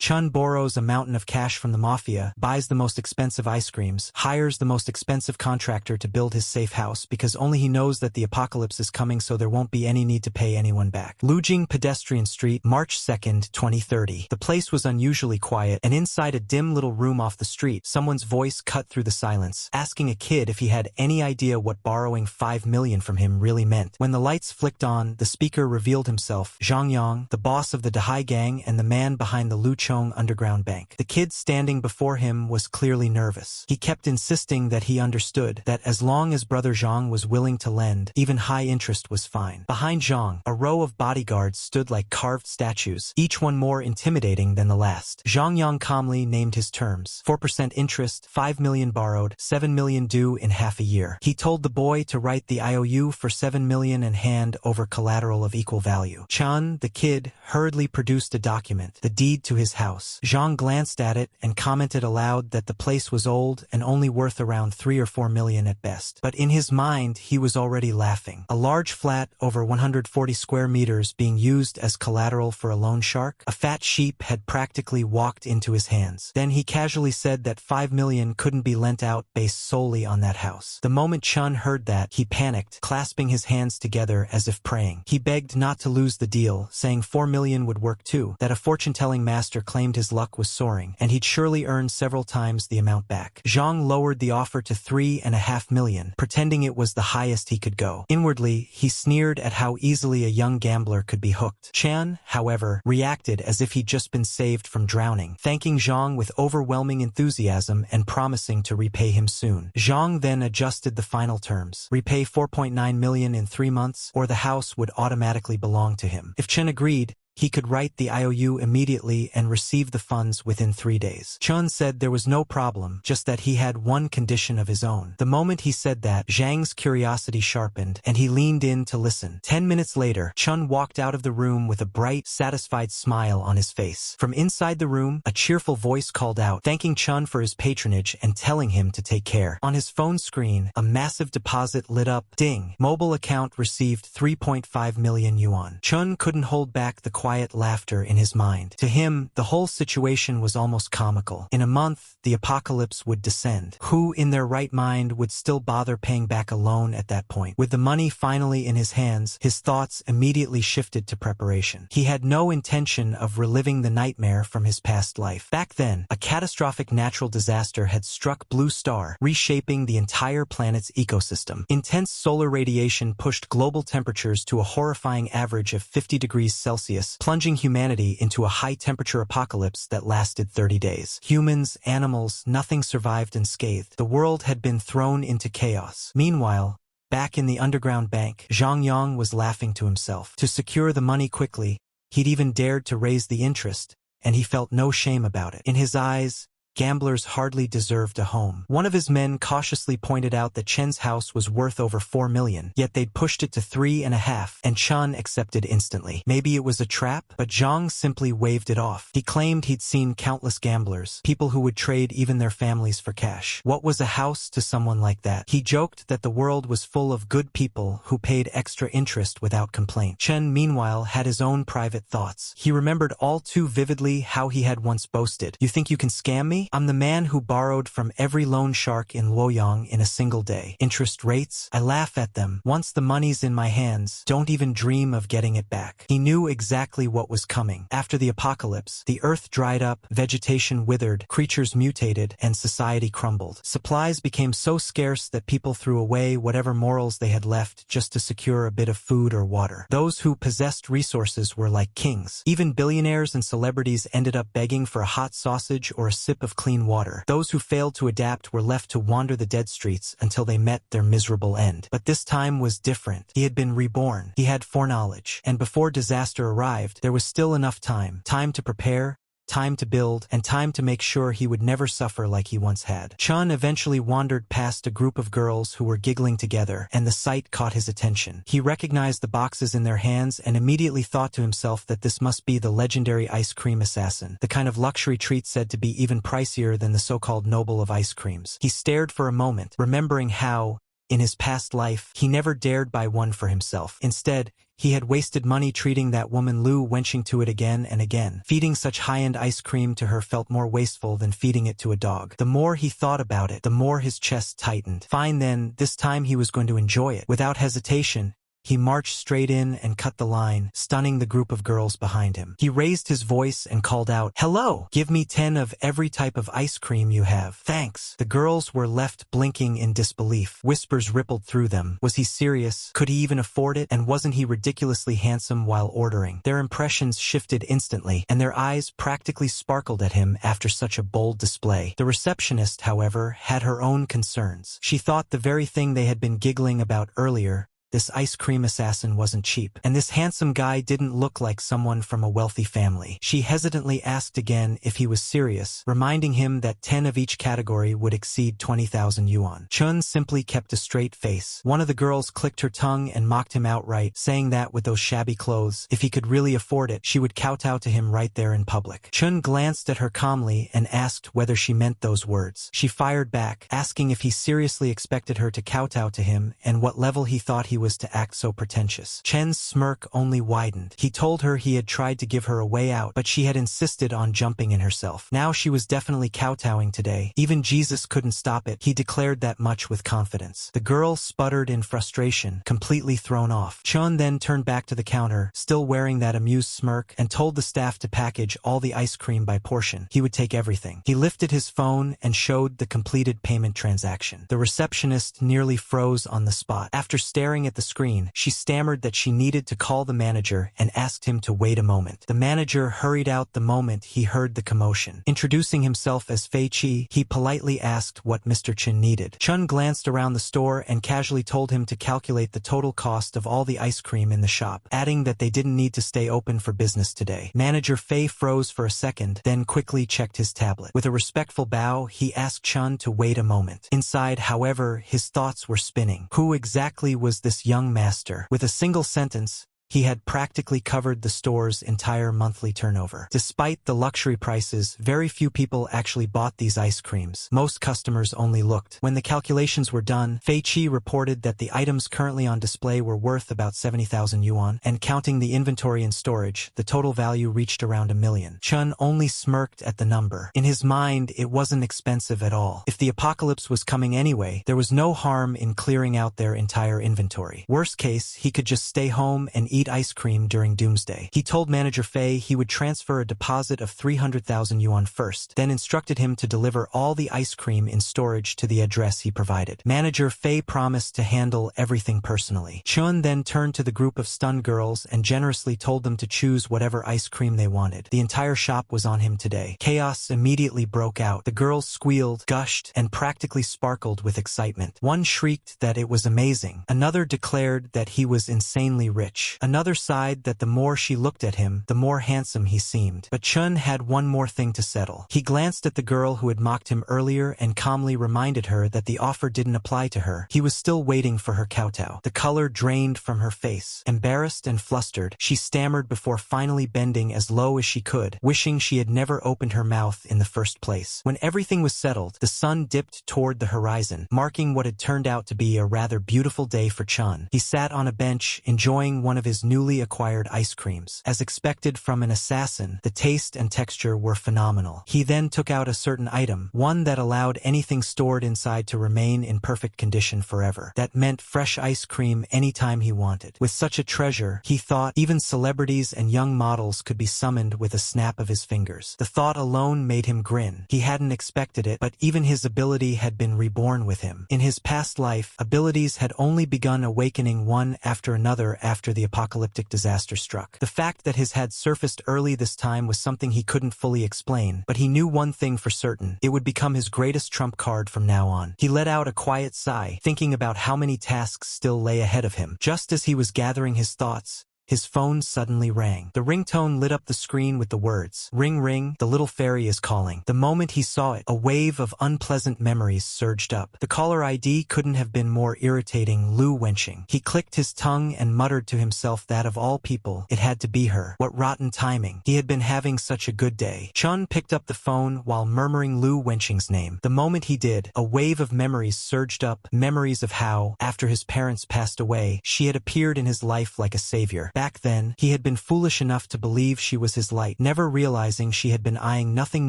Chun borrows a mountain of cash from the mafia, buys the most expensive ice creams, hires the most expensive contractor to build his safe house because only he knows that the apocalypse is coming, so there won't be any need to pay anyone back. Lujing Pedestrian Street, March 2nd, 2030. The place was unusually quiet, and inside a dim little room off the street, someone's voice cut through the silence, asking a kid if he had any idea what borrowing 5 million from him really meant. When the lights flicked on, the speaker revealed himself, Zhang Yang, the boss of the Dahai gang and the man behind the Luchong underground bank. The kid standing before him was clearly nervous. He kept insisting that he understood that as long as brother Zhang was willing to lend, even high interest was fine. Behind Zhang, a row of bodyguards stood like carved statues, each one more intimidating than the last. Zhang Yang calmly named his terms: 4% interest, 5 million borrowed, 7 million due in half a year. He told the boy to write the IOU for 7 million and hand over collateral of equal value. Chun, the kid, hurriedly produced a document, the deed to his house. Zhang glanced at it and commented aloud that the place was old and only worth around 3 or 4 million at best. But in his mind, he was already laughing. A large flat over 140 square meters being used as collateral for a loan shark? A fat sheep had practically walked into his hands. Then he casually said that 5 million couldn't be lent out based solely on that house. The moment Chun heard that, he panicked, clasping his hands together as if praying. He begged not to lose the deal, saying 4 million would work too, that a fortune-telling master claimed his luck was soaring, and he'd surely earn several times the amount back. Zhang lowered the offer to 3.5 million, pretending it was the highest he could go. Inwardly, he sneered at how easily a young gambler could be hooked. Chan, however, reacted as if he'd just been saved from drowning, thanking Zhang with overwhelming enthusiasm and promising to repay him soon. Zhang then adjusted the final terms: repay 4.9 million in 3 months, or the house would automatically belong to him. If Chen agreed, he could write the IOU immediately and receive the funds within 3 days. Chun said there was no problem, just that he had one condition of his own. The moment he said that, Zhang's curiosity sharpened, and he leaned in to listen. 10 minutes later, Chun walked out of the room with a bright, satisfied smile on his face. From inside the room, a cheerful voice called out, thanking Chun for his patronage and telling him to take care. On his phone screen, a massive deposit lit up. Ding! Mobile account received 3.5 million yuan. Chun couldn't hold back the quiet laughter in his mind. To him, the whole situation was almost comical. In a month, the apocalypse would descend. Who in their right mind would still bother paying back a loan at that point? With the money finally in his hands, his thoughts immediately shifted to preparation. He had no intention of reliving the nightmare from his past life. Back then, a catastrophic natural disaster had struck Blue Star, reshaping the entire planet's ecosystem. Intense solar radiation pushed global temperatures to a horrifying average of 50 degrees Celsius, plunging humanity into a high-temperature apocalypse that lasted 30 days. Humans, animals, nothing survived unscathed. The world had been thrown into chaos. Meanwhile, back in the underground bank, Zhang Yang was laughing to himself. To secure the money quickly, he'd even dared to raise the interest, and he felt no shame about it. In his eyes, gamblers hardly deserved a home. One of his men cautiously pointed out that Chen's house was worth over 4 million, yet they'd pushed it to 3.5, and Chen accepted instantly. Maybe it was a trap, but Zhang simply waved it off. He claimed he'd seen countless gamblers, people who would trade even their families for cash. What was a house to someone like that? He joked that the world was full of good people who paid extra interest without complaint. Chen, meanwhile, had his own private thoughts. He remembered all too vividly how he had once boasted, "You think you can scam me? I'm the man who borrowed from every loan shark in Luoyang in a single day. Interest rates? I laugh at them. Once the money's in my hands, don't even dream of getting it back." He knew exactly what was coming. After the apocalypse, the earth dried up, vegetation withered, creatures mutated, and society crumbled. Supplies became so scarce that people threw away whatever morals they had left just to secure a bit of food or water. Those who possessed resources were like kings. Even billionaires and celebrities ended up begging for a hot sausage or a sip of clean water. Those who failed to adapt were left to wander the dead streets until they met their miserable end. But this time was different. He had been reborn. He had foreknowledge. And before disaster arrived, there was still enough time. Time to prepare, time to build, and time to make sure he would never suffer like he once had. Chun eventually wandered past a group of girls who were giggling together, and the sight caught his attention. He recognized the boxes in their hands and immediately thought to himself that this must be the legendary ice cream assassin, the kind of luxury treat said to be even pricier than the so-called noble of ice creams. He stared for a moment, remembering how, In his past life, he never dared buy one for himself. Instead, he had wasted money treating that woman Lu, wenching to it again and again. Feeding such high-end ice cream to her felt more wasteful than feeding it to a dog. The more he thought about it, the more his chest tightened. Fine then, this time he was going to enjoy it. Without hesitation, he marched straight in and cut the line, stunning the group of girls behind him. He raised his voice and called out, "Hello! Give me 10 of every type of ice cream you have. Thanks." The girls were left blinking in disbelief. Whispers rippled through them. Was he serious? Could he even afford it? And wasn't he ridiculously handsome while ordering? Their impressions shifted instantly, and their eyes practically sparkled at him after such a bold display. The receptionist, however, had her own concerns. She thought the very thing they had been giggling about earlier, this ice cream assassin, wasn't cheap. And this handsome guy didn't look like someone from a wealthy family. She hesitantly asked again if he was serious, reminding him that 10 of each category would exceed 20,000 yuan. Chun simply kept a straight face. One of the girls clicked her tongue and mocked him outright, saying that with those shabby clothes, if he could really afford it, she would kowtow to him right there in public. Chun glanced at her calmly and asked whether she meant those words. She fired back, asking if he seriously expected her to kowtow to him and what level he thought he was to act so pretentious. Chen's smirk only widened. He told her he had tried to give her a way out, but she had insisted on jumping in herself. Now she was definitely kowtowing today. Even Jesus couldn't stop it. He declared that much with confidence. The girl sputtered in frustration, completely thrown off. Chun then turned back to the counter, still wearing that amused smirk, and told the staff to package all the ice cream by portion. He would take everything. He lifted his phone and showed the completed payment transaction. The receptionist nearly froze on the spot. After staring at the screen, she stammered that she needed to call the manager and asked him to wait a moment. The manager hurried out the moment he heard the commotion. Introducing himself as Fei Qi, he politely asked what Mr. Chen needed. Chun glanced around the store and casually told him to calculate the total cost of all the ice cream in the shop, adding that they didn't need to stay open for business today. Manager Fei froze for a second, then quickly checked his tablet. With a respectful bow, he asked Chun to wait a moment. Inside, however, his thoughts were spinning. Who exactly was this young master? With a single sentence, he had practically covered the store's entire monthly turnover. Despite the luxury prices, very few people actually bought these ice creams. Most customers only looked. When the calculations were done, Fei Qi reported that the items currently on display were worth about 70,000 yuan, and counting the inventory and storage, the total value reached around 1 million. Chun only smirked at the number. In his mind, it wasn't expensive at all. If the apocalypse was coming anyway, there was no harm in clearing out their entire inventory. Worst case, he could just stay home and eat ice cream during doomsday. He told Manager Fei he would transfer a deposit of 300,000 yuan first, then instructed him to deliver all the ice cream in storage to the address he provided. Manager Fei promised to handle everything personally. Chun then turned to the group of stunned girls and generously told them to choose whatever ice cream they wanted. The entire shop was on him today. Chaos immediately broke out. The girls squealed, gushed, and practically sparkled with excitement. One shrieked that it was amazing. Another declared that he was insanely rich. Another sighed that the more she looked at him, the more handsome he seemed. But Chun had one more thing to settle. He glanced at the girl who had mocked him earlier and calmly reminded her that the offer didn't apply to her. He was still waiting for her kowtow. The color drained from her face. Embarrassed and flustered, she stammered before finally bending as low as she could, wishing she had never opened her mouth in the first place. When everything was settled, the sun dipped toward the horizon, marking what had turned out to be a rather beautiful day for Chun. He sat on a bench, enjoying one of his newly acquired ice creams. As expected from an assassin, the taste and texture were phenomenal. He then took out a certain item, one that allowed anything stored inside to remain in perfect condition forever. That meant fresh ice cream anytime he wanted. With such a treasure, he thought even celebrities and young models could be summoned with a snap of his fingers. The thought alone made him grin. He hadn't expected it, but even his ability had been reborn with him. In his past life, abilities had only begun awakening one after another after the apocalyptic disaster struck. The fact that his had surfaced early this time was something he couldn't fully explain, but he knew one thing for certain: it would become his greatest trump card from now on. He let out a quiet sigh, thinking about how many tasks still lay ahead of him. Just as he was gathering his thoughts, his phone suddenly rang. The ringtone lit up the screen with the words, "Ring ring, the little fairy is calling." The moment he saw it, a wave of unpleasant memories surged up. The caller ID couldn't have been more irritating, Lu Wenqing. He clicked his tongue and muttered to himself that of all people, it had to be her. What rotten timing. He had been having such a good day. Chun picked up the phone while murmuring Lu Wenqing's name. The moment he did, a wave of memories surged up, memories of how, after his parents passed away, she had appeared in his life like a savior. Back then, he had been foolish enough to believe she was his light, never realizing she had been eyeing nothing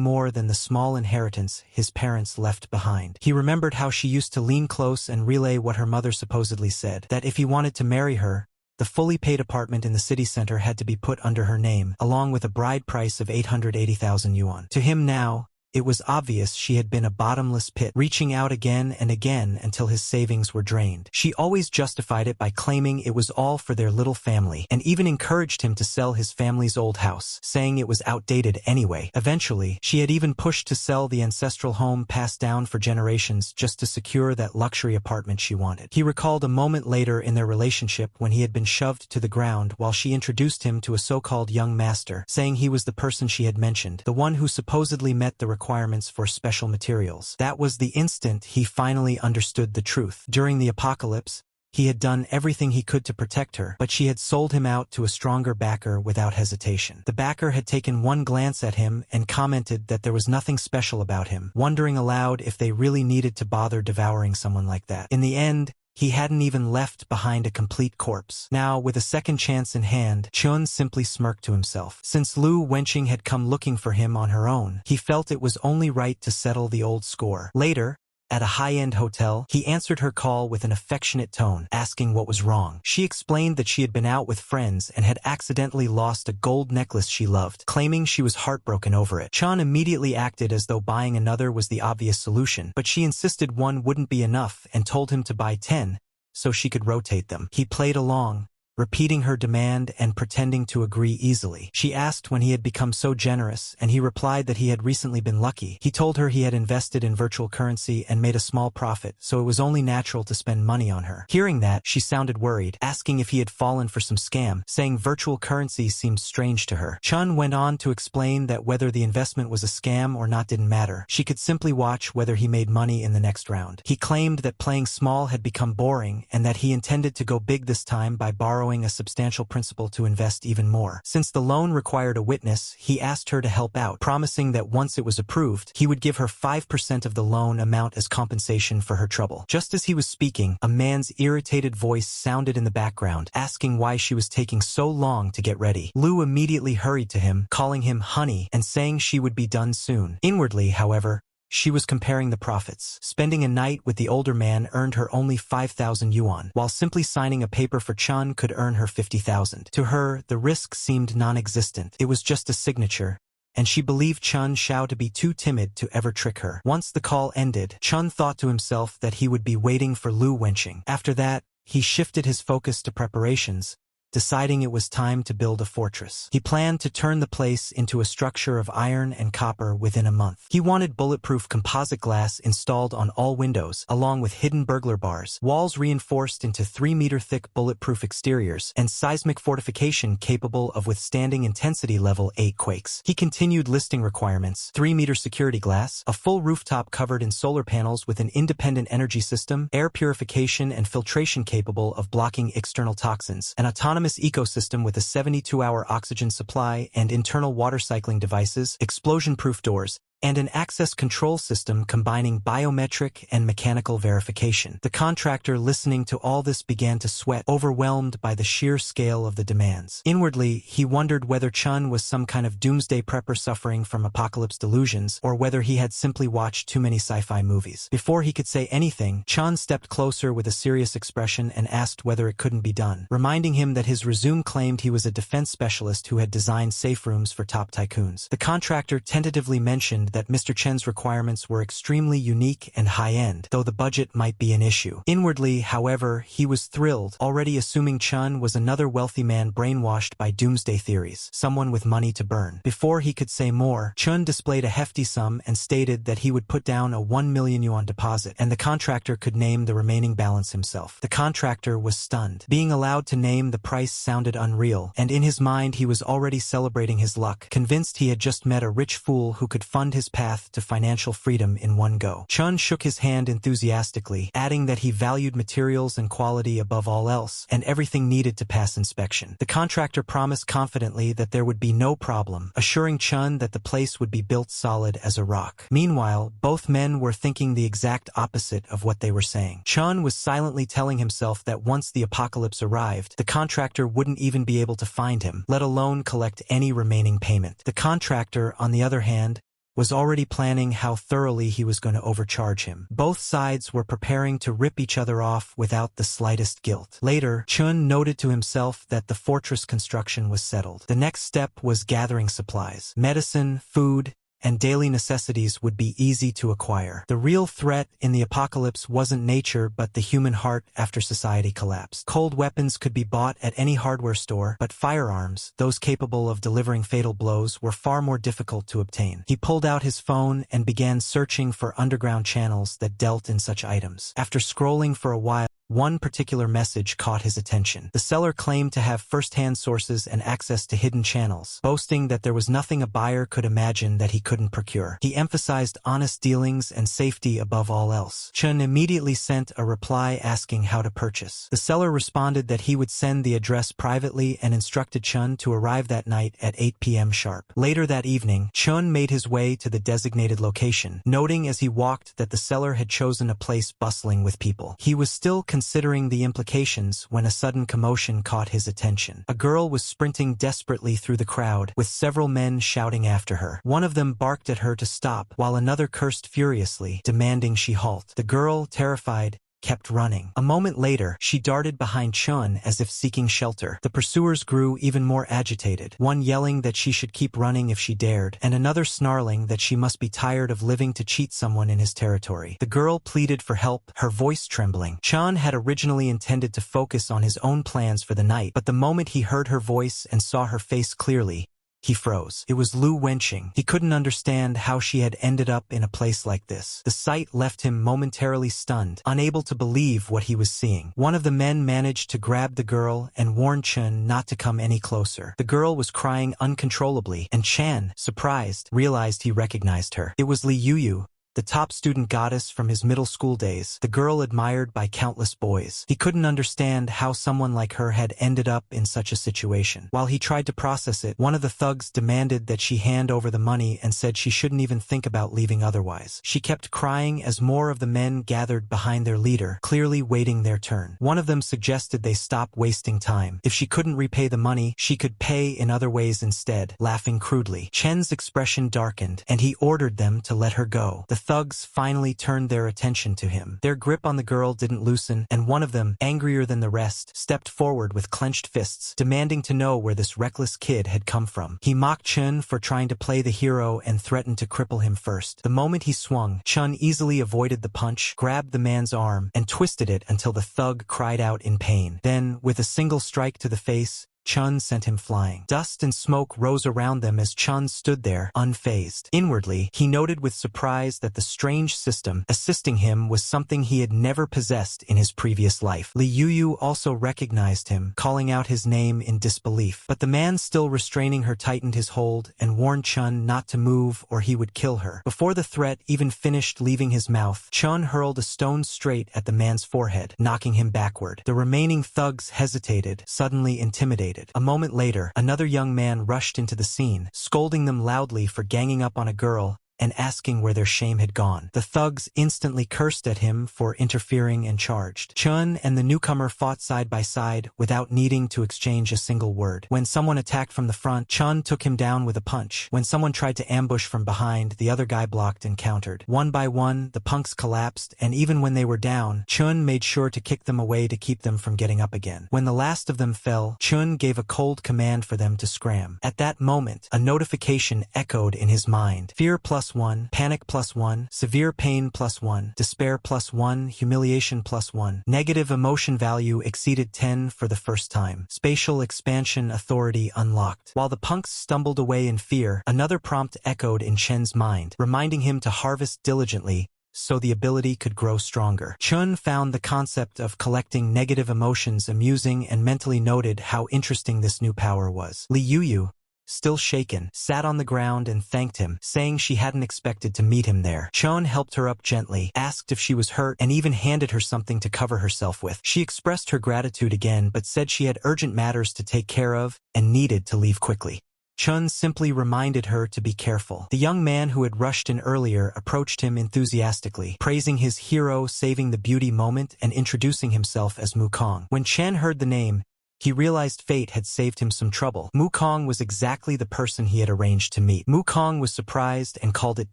more than the small inheritance his parents left behind. He remembered how she used to lean close and relay what her mother supposedly said, that if he wanted to marry her, the fully paid apartment in the city center had to be put under her name, along with a bride price of 880,000 yuan. To him now, it was obvious she had been a bottomless pit, reaching out again and again until his savings were drained. She always justified it by claiming it was all for their little family, and even encouraged him to sell his family's old house, saying it was outdated anyway. Eventually, she had even pushed to sell the ancestral home passed down for generations just to secure that luxury apartment she wanted. He recalled a moment later in their relationship when he had been shoved to the ground while she introduced him to a so-called young master, saying he was the person she had mentioned, the one who supposedly met the requirements for special materials. That was the instant he finally understood the truth. During the apocalypse, he had done everything he could to protect her, but she had sold him out to a stronger backer without hesitation. The backer had taken one glance at him and commented that there was nothing special about him, wondering aloud if they really needed to bother devouring someone like that. In the end, he hadn't even left behind a complete corpse. Now, with a second chance in hand, Chun simply smirked to himself. Since Lu Wenqing had come looking for him on her own, he felt it was only right to settle the old score. Later, at a high-end hotel, he answered her call with an affectionate tone, asking what was wrong. She explained that she had been out with friends and had accidentally lost a gold necklace she loved, claiming she was heartbroken over it. Chun immediately acted as though buying another was the obvious solution, but she insisted one wouldn't be enough and told him to buy 10 so she could rotate them. He played along, repeating her demand and pretending to agree easily. She asked when he had become so generous, and he replied that he had recently been lucky. He told her he had invested in virtual currency and made a small profit, so it was only natural to spend money on her. Hearing that, she sounded worried, asking if he had fallen for some scam, saying virtual currency seemed strange to her. Chun went on to explain that whether the investment was a scam or not didn't matter. She could simply watch whether he made money in the next round. He claimed that playing small had become boring and that he intended to go big this time by borrowing a substantial principal to invest even more. Since the loan required a witness, he asked her to help out, promising that once it was approved, he would give her 5% of the loan amount as compensation for her trouble. Just as he was speaking, a man's irritated voice sounded in the background, asking why she was taking so long to get ready. Lu immediately hurried to him, calling him honey and saying she would be done soon. Inwardly, however, she was comparing the profits. Spending a night with the older man earned her only 5,000 yuan, while simply signing a paper for Chun could earn her 50,000. To her, the risk seemed non-existent. It was just a signature, and she believed Chun Xiao to be too timid to ever trick her. Once the call ended, Chun thought to himself that he would be waiting for Lu Wenqing. After that, he shifted his focus to preparations, deciding it was time to build a fortress. He planned to turn the place into a structure of iron and copper within a month. He wanted bulletproof composite glass installed on all windows, along with hidden burglar bars, walls reinforced into 3-meter-thick bulletproof exteriors, and seismic fortification capable of withstanding intensity level 8 quakes. He continued listing requirements: 3-meter security glass, a full rooftop covered in solar panels with an independent energy system, air purification and filtration capable of blocking external toxins, an autonomous ecosystem with a 72-hour oxygen supply and internal water cycling devices, explosion-proof doors, and an access control system combining biometric and mechanical verification. The contractor, listening to all this, began to sweat, overwhelmed by the sheer scale of the demands. Inwardly, he wondered whether Chun was some kind of doomsday prepper suffering from apocalypse delusions, or whether he had simply watched too many sci-fi movies. Before he could say anything, Chun stepped closer with a serious expression and asked whether it couldn't be done, reminding him that his resume claimed he was a defense specialist who had designed safe rooms for top tycoons. The contractor tentatively mentioned that Mr. Chen's requirements were extremely unique and high-end, though the budget might be an issue. Inwardly, however, he was thrilled, already assuming Chen was another wealthy man brainwashed by doomsday theories, someone with money to burn. Before he could say more, Chen displayed a hefty sum and stated that he would put down a 1 million yuan deposit, and the contractor could name the remaining balance himself. The contractor was stunned. Being allowed to name the price sounded unreal, and in his mind he was already celebrating his luck, convinced he had just met a rich fool who could fund his path to financial freedom in one go. Chen shook his hand enthusiastically, adding that he valued materials and quality above all else, and everything needed to pass inspection. The contractor promised confidently that there would be no problem, assuring Chen that the place would be built solid as a rock. Meanwhile, both men were thinking the exact opposite of what they were saying. Chen was silently telling himself that once the apocalypse arrived, the contractor wouldn't even be able to find him, let alone collect any remaining payment. The contractor, on the other hand, was already planning how thoroughly he was going to overcharge him. Both sides were preparing to rip each other off without the slightest guilt. Later, Chun noted to himself that the fortress construction was settled. The next step was gathering supplies. Medicine, food, and daily necessities would be easy to acquire. The real threat in the apocalypse wasn't nature but the human heart after society collapsed. Cold weapons could be bought at any hardware store, but firearms, those capable of delivering fatal blows, were far more difficult to obtain. He pulled out his phone and began searching for underground channels that dealt in such items. After scrolling for a while, one particular message caught his attention. The seller claimed to have first-hand sources and access to hidden channels, boasting that there was nothing a buyer could imagine that he couldn't procure. He emphasized honest dealings and safety above all else. Chun immediately sent a reply asking how to purchase. The seller responded that he would send the address privately and instructed Chun to arrive that night at 8 p.m. sharp. Later that evening, Chun made his way to the designated location, noting as he walked that the seller had chosen a place bustling with people. He was still considering the implications when a sudden commotion caught his attention. A girl was sprinting desperately through the crowd, with several men shouting after her. One of them barked at her to stop, while another cursed furiously, demanding she halt. The girl, terrified, kept running. A moment later, she darted behind Chun as if seeking shelter. The pursuers grew even more agitated, one yelling that she should keep running if she dared, and another snarling that she must be tired of living to cheat someone in his territory. The girl pleaded for help, her voice trembling. Chun had originally intended to focus on his own plans for the night, but the moment he heard her voice and saw her face clearly, he froze. It was Lu Wenqing. He couldn't understand how she had ended up in a place like this. The sight left him momentarily stunned, unable to believe what he was seeing. One of the men managed to grab the girl and warn Chen not to come any closer. The girl was crying uncontrollably, and Chan, surprised, realized he recognized her. It was Li Yuyu, the top student goddess from his middle school days, the girl admired by countless boys. He couldn't understand how someone like her had ended up in such a situation. While he tried to process it, one of the thugs demanded that she hand over the money and said she shouldn't even think about leaving otherwise. She kept crying as more of the men gathered behind their leader, clearly waiting their turn. One of them suggested they stop wasting time. If she couldn't repay the money, she could pay in other ways instead, laughing crudely. Chen's expression darkened, and he ordered them to let her go. The thugs finally turned their attention to him. Their grip on the girl didn't loosen, and one of them, angrier than the rest, stepped forward with clenched fists, demanding to know where this reckless kid had come from. He mocked Chun for trying to play the hero and threatened to cripple him first. The moment he swung, Chun easily avoided the punch, grabbed the man's arm, and twisted it until the thug cried out in pain. Then, with a single strike to the face, Chun sent him flying. Dust and smoke rose around them as Chun stood there, unfazed. Inwardly, he noted with surprise that the strange system assisting him was something he had never possessed in his previous life. Li Yuyu also recognized him, calling out his name in disbelief. But the man still restraining her tightened his hold and warned Chun not to move or he would kill her. Before the threat even finished leaving his mouth, Chun hurled a stone straight at the man's forehead, knocking him backward. The remaining thugs hesitated, suddenly intimidated. A moment later, another young man rushed into the scene, scolding them loudly for ganging up on a girl and asking where their shame had gone. The thugs instantly cursed at him for interfering and charged. Chun and the newcomer fought side by side without needing to exchange a single word. When someone attacked from the front, Chun took him down with a punch. When someone tried to ambush from behind, the other guy blocked and countered. One by one, the punks collapsed, and even when they were down, Chun made sure to kick them away to keep them from getting up again. When the last of them fell, Chun gave a cold command for them to scram. At that moment, a notification echoed in his mind. Fear plus +1, panic +1, severe pain +1, despair +1, humiliation +1. Negative emotion value exceeded 10 for the first time. Spatial expansion authority unlocked. While the punks stumbled away in fear, another prompt echoed in Chen's mind, reminding him to harvest diligently so the ability could grow stronger. Chun found the concept of collecting negative emotions amusing and mentally noted how interesting this new power was. Li Yuyu, still shaken, sat on the ground and thanked him, saying she hadn't expected to meet him there. Chun helped her up gently, asked if she was hurt, and even handed her something to cover herself with. She expressed her gratitude again but said she had urgent matters to take care of and needed to leave quickly. Chun simply reminded her to be careful. The young man who had rushed in earlier approached him enthusiastically, praising his hero saving the beauty moment and introducing himself as Mukong. When Chen heard the name, he realized fate had saved him some trouble. Mukong was exactly the person he had arranged to meet. Mukong was surprised and called it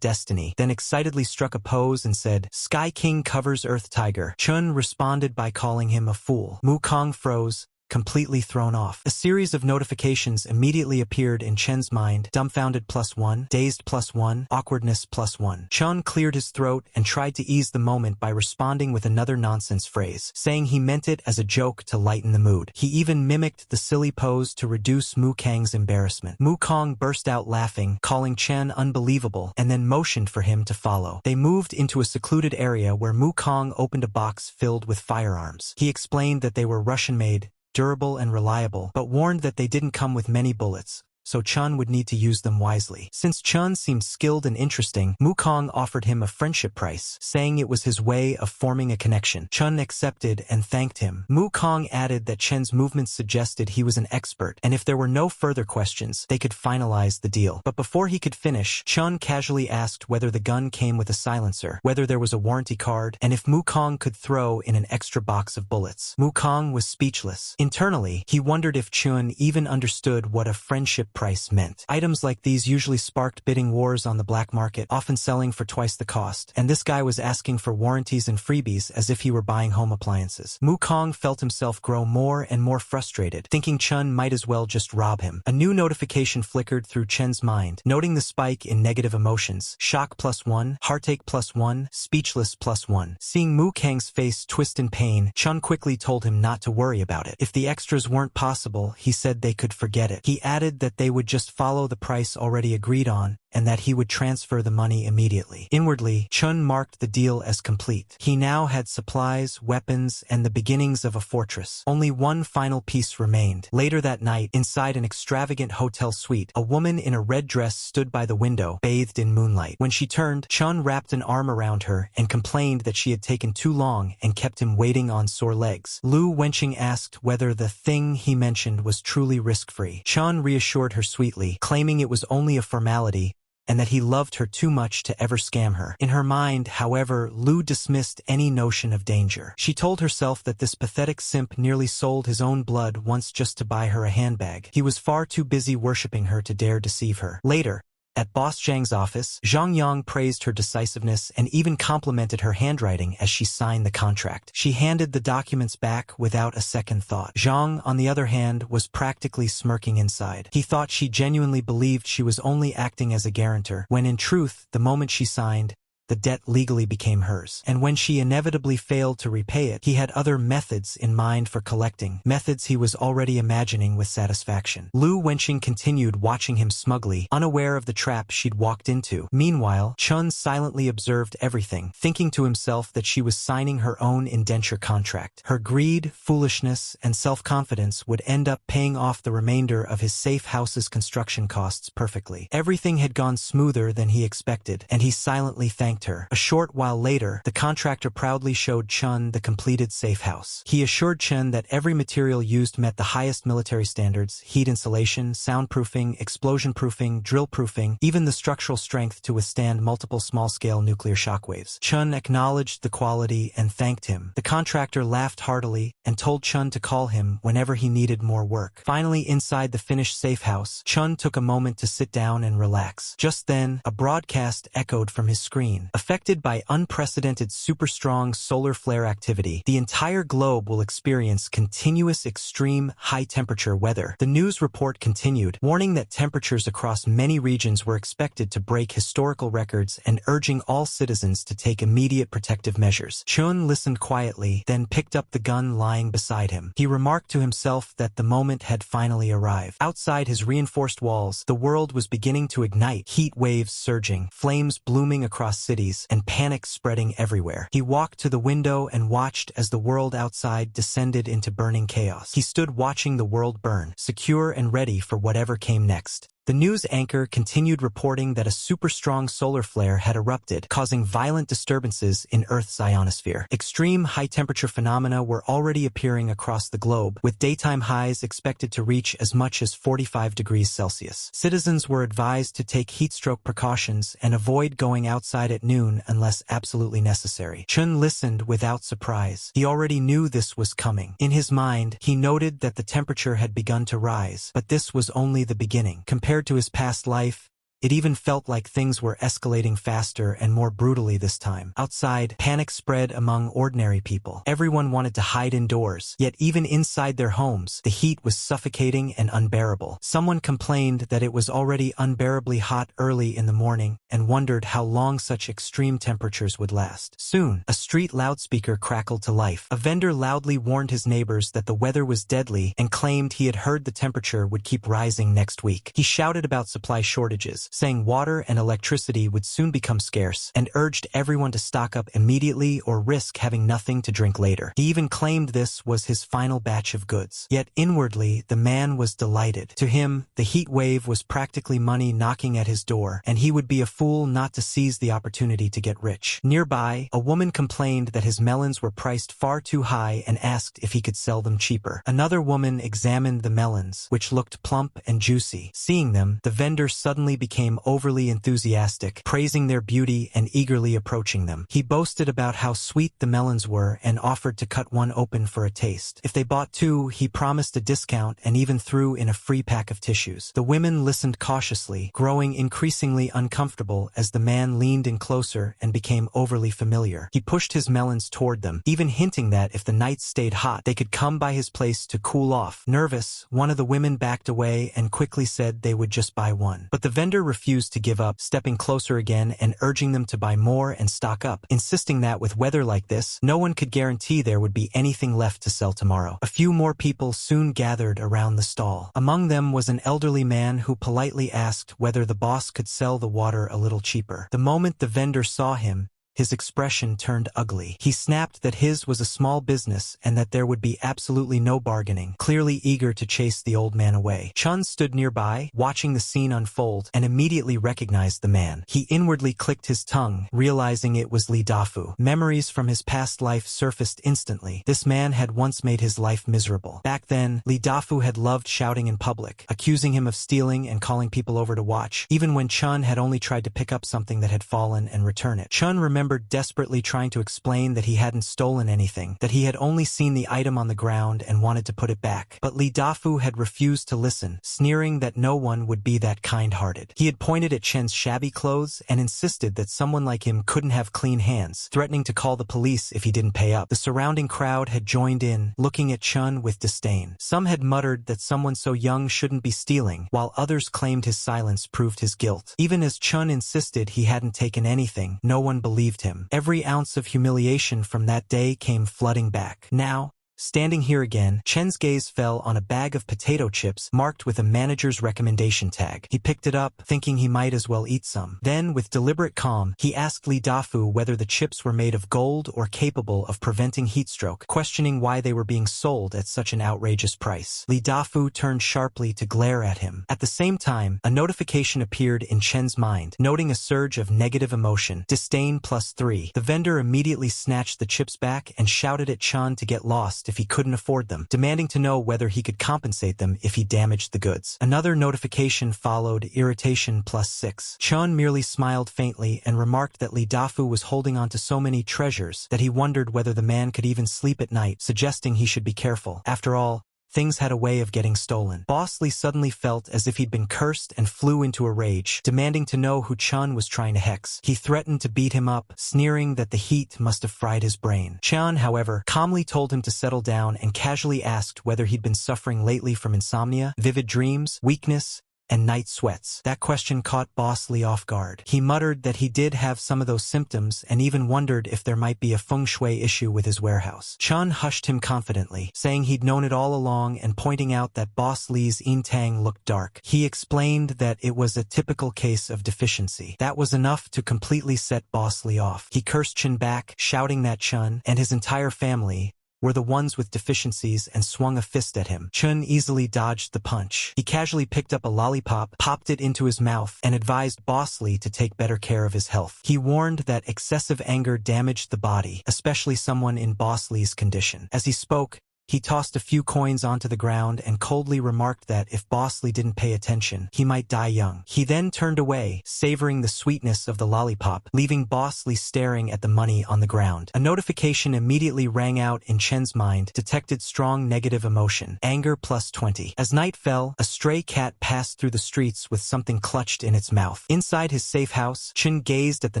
destiny, then excitedly struck a pose and said, "Sky King covers Earth Tiger." Chun responded by calling him a fool. Mukong froze, completely thrown off. A series of notifications immediately appeared in Chen's mind: dumbfounded +1, dazed +1, awkwardness +1. Chun cleared his throat and tried to ease the moment by responding with another nonsense phrase, saying he meant it as a joke to lighten the mood. He even mimicked the silly pose to reduce Mukong's embarrassment. Mukong burst out laughing, calling Chen unbelievable, and then motioned for him to follow. They moved into a secluded area where Mukong opened a box filled with firearms. He explained that they were Russian-made, durable and reliable, but warned that they didn't come with many bullets, so Chun would need to use them wisely. Since Chun seemed skilled and interesting, Mukong offered him a friendship price, saying it was his way of forming a connection. Chun accepted and thanked him. Mukong added that Chen's movements suggested he was an expert, and if there were no further questions, they could finalize the deal. But before he could finish, Chun casually asked whether the gun came with a silencer, whether there was a warranty card, and if Mukong could throw in an extra box of bullets. Mukong was speechless. Internally, he wondered if Chun even understood what a friendship price meant. Items like these usually sparked bidding wars on the black market, often selling for twice the cost, and this guy was asking for warranties and freebies as if he were buying home appliances. Mukong felt himself grow more and more frustrated, thinking Chun might as well just rob him. A new notification flickered through Chen's mind, noting the spike in negative emotions: shock +1, heartache +1, speechless +1. Seeing Mukong's face twist in pain, Chun quickly told him not to worry about it. If the extras weren't possible, he said they could forget it. He added that they would just follow the price already agreed on, and that he would transfer the money immediately. Inwardly, Chun marked the deal as complete. He now had supplies, weapons, and the beginnings of a fortress. Only one final piece remained. Later that night, inside an extravagant hotel suite, a woman in a red dress stood by the window, bathed in moonlight. When she turned, Chun wrapped an arm around her and complained that she had taken too long and kept him waiting on sore legs. Lu Wenqing asked whether the thing he mentioned was truly risk-free. Chun reassured her sweetly, claiming it was only a formality, and that he loved her too much to ever scam her. In her mind, however, Lu dismissed any notion of danger. She told herself that this pathetic simp nearly sold his own blood once just to buy her a handbag. He was far too busy worshipping her to dare deceive her. Later, at Boss Zhang's office, Zhang Yang praised her decisiveness and even complimented her handwriting as she signed the contract. She handed the documents back without a second thought. Zhang, on the other hand, was practically smirking inside. He thought she genuinely believed she was only acting as a guarantor, when in truth, the moment she signed, the debt legally became hers. And when she inevitably failed to repay it, he had other methods in mind for collecting, methods he was already imagining with satisfaction. Lu Wenqing continued watching him smugly, unaware of the trap she'd walked into. Meanwhile, Chun silently observed everything, thinking to himself that she was signing her own indenture contract. Her greed, foolishness, and self-confidence would end up paying off the remainder of his safe house's construction costs perfectly. Everything had gone smoother than he expected, and he silently thanked her. A short while later, the contractor proudly showed Chun the completed safe house. He assured Chen that every material used met the highest military standards: heat insulation, soundproofing, explosion-proofing, drill-proofing, even the structural strength to withstand multiple small-scale nuclear shockwaves. Chun acknowledged the quality and thanked him. The contractor laughed heartily and told Chun to call him whenever he needed more work. Finally, inside the finished safe house, Chun took a moment to sit down and relax. Just then, a broadcast echoed from his screen. Spain. Affected by unprecedented super-strong solar flare activity, the entire globe will experience continuous extreme high-temperature weather. The news report continued, warning that temperatures across many regions were expected to break historical records and urging all citizens to take immediate protective measures. Chun listened quietly, then picked up the gun lying beside him. He remarked to himself that the moment had finally arrived. Outside his reinforced walls, the world was beginning to ignite, heat waves surging, flames blooming across cities, and panic spreading everywhere. He walked to the window and watched as the world outside descended into burning chaos. He stood watching the world burn, secure and ready for whatever came next. The news anchor continued reporting that a super-strong solar flare had erupted, causing violent disturbances in Earth's ionosphere. Extreme high-temperature phenomena were already appearing across the globe, with daytime highs expected to reach as much as 45 degrees Celsius. Citizens were advised to take heatstroke precautions and avoid going outside at noon unless absolutely necessary. Chun listened without surprise. He already knew this was coming. In his mind, he noted that the temperature had begun to rise, but this was only the beginning. Compared to his past life, it even felt like things were escalating faster and more brutally this time. Outside, panic spread among ordinary people. Everyone wanted to hide indoors, yet even inside their homes, the heat was suffocating and unbearable. Someone complained that it was already unbearably hot early in the morning and wondered how long such extreme temperatures would last. Soon, a street loudspeaker crackled to life. A vendor loudly warned his neighbors that the weather was deadly and claimed he had heard the temperature would keep rising next week. He shouted about supply shortages, saying water and electricity would soon become scarce, and urged everyone to stock up immediately or risk having nothing to drink later. He even claimed this was his final batch of goods. Yet inwardly, the man was delighted. To him, the heat wave was practically money knocking at his door, and he would be a fool not to seize the opportunity to get rich. Nearby, a woman complained that his melons were priced far too high and asked if he could sell them cheaper. Another woman examined the melons, which looked plump and juicy. Seeing them, the vendor suddenly became overly enthusiastic, praising their beauty and eagerly approaching them. He boasted about how sweet the melons were and offered to cut one open for a taste. If they bought two, he promised a discount and even threw in a free pack of tissues. The women listened cautiously, growing increasingly uncomfortable as the man leaned in closer and became overly familiar. He pushed his melons toward them, even hinting that if the nights stayed hot, they could come by his place to cool off. Nervous, one of the women backed away and quickly said they would just buy one. But the vendor refused to give up, stepping closer again and urging them to buy more and stock up, insisting that with weather like this, no one could guarantee there would be anything left to sell tomorrow. A few more people soon gathered around the stall. Among them was an elderly man who politely asked whether the boss could sell the water a little cheaper. The moment the vendor saw him, his expression turned ugly. He snapped that his was a small business and that there would be absolutely no bargaining, clearly eager to chase the old man away. Chun stood nearby, watching the scene unfold, and immediately recognized the man. He inwardly clicked his tongue, realizing it was Li Dafu. Memories from his past life surfaced instantly. This man had once made his life miserable. Back then, Li Dafu had loved shouting in public, accusing him of stealing and calling people over to watch, even when Chun had only tried to pick up something that had fallen and return it. Chun remembered desperately trying to explain that he hadn't stolen anything, that he had only seen the item on the ground and wanted to put it back. But Li Dafu had refused to listen, sneering that no one would be that kind-hearted. He had pointed at Chen's shabby clothes and insisted that someone like him couldn't have clean hands, threatening to call the police if he didn't pay up. The surrounding crowd had joined in, looking at Chun with disdain. Some had muttered that someone so young shouldn't be stealing, while others claimed his silence proved his guilt. Even as Chun insisted he hadn't taken anything, no one believed him. Every ounce of humiliation from that day came flooding back. Now, standing here again, Chen's gaze fell on a bag of potato chips marked with a manager's recommendation tag. He picked it up, thinking he might as well eat some. Then, with deliberate calm, he asked Li Dafu whether the chips were made of gold or capable of preventing heatstroke, questioning why they were being sold at such an outrageous price. Li Dafu turned sharply to glare at him. At the same time, a notification appeared in Chen's mind, noting a surge of negative emotion. Disdain +3. The vendor immediately snatched the chips back and shouted at Chen to get lost if he couldn't afford them, demanding to know whether he could compensate them if he damaged the goods. Another notification followed, irritation +6. Chun merely smiled faintly and remarked that Li Dafu was holding on to so many treasures that he wondered whether the man could even sleep at night, suggesting he should be careful. After all, things had a way of getting stolen. Boss Lee suddenly felt as if he'd been cursed and flew into a rage, demanding to know who Chun was trying to hex. He threatened to beat him up, sneering that the heat must have fried his brain. Chun, however, calmly told him to settle down and casually asked whether he'd been suffering lately from insomnia, vivid dreams, weakness, and night sweats. That question caught Boss Lee off guard. He muttered that he did have some of those symptoms and even wondered if there might be a feng shui issue with his warehouse. Chun hushed him confidently, saying he'd known it all along and pointing out that Boss Lee's yin tang looked dark. He explained that it was a typical case of deficiency. That was enough to completely set Boss Lee off. He cursed Chun back, shouting that Chun and his entire family were the ones with deficiencies and swung a fist at him. Chun easily dodged the punch. He casually picked up a lollipop, popped it into his mouth, and advised Boss Lee to take better care of his health. He warned that excessive anger damaged the body, especially someone in Boss Lee's condition. As he spoke, he tossed a few coins onto the ground and coldly remarked that if Boss Lee didn't pay attention, he might die young. He then turned away, savoring the sweetness of the lollipop, leaving Boss Lee staring at the money on the ground. A notification immediately rang out in Chen's mind, detected strong negative emotion, anger +20. As night fell, a stray cat passed through the streets with something clutched in its mouth. Inside his safe house, Chen gazed at the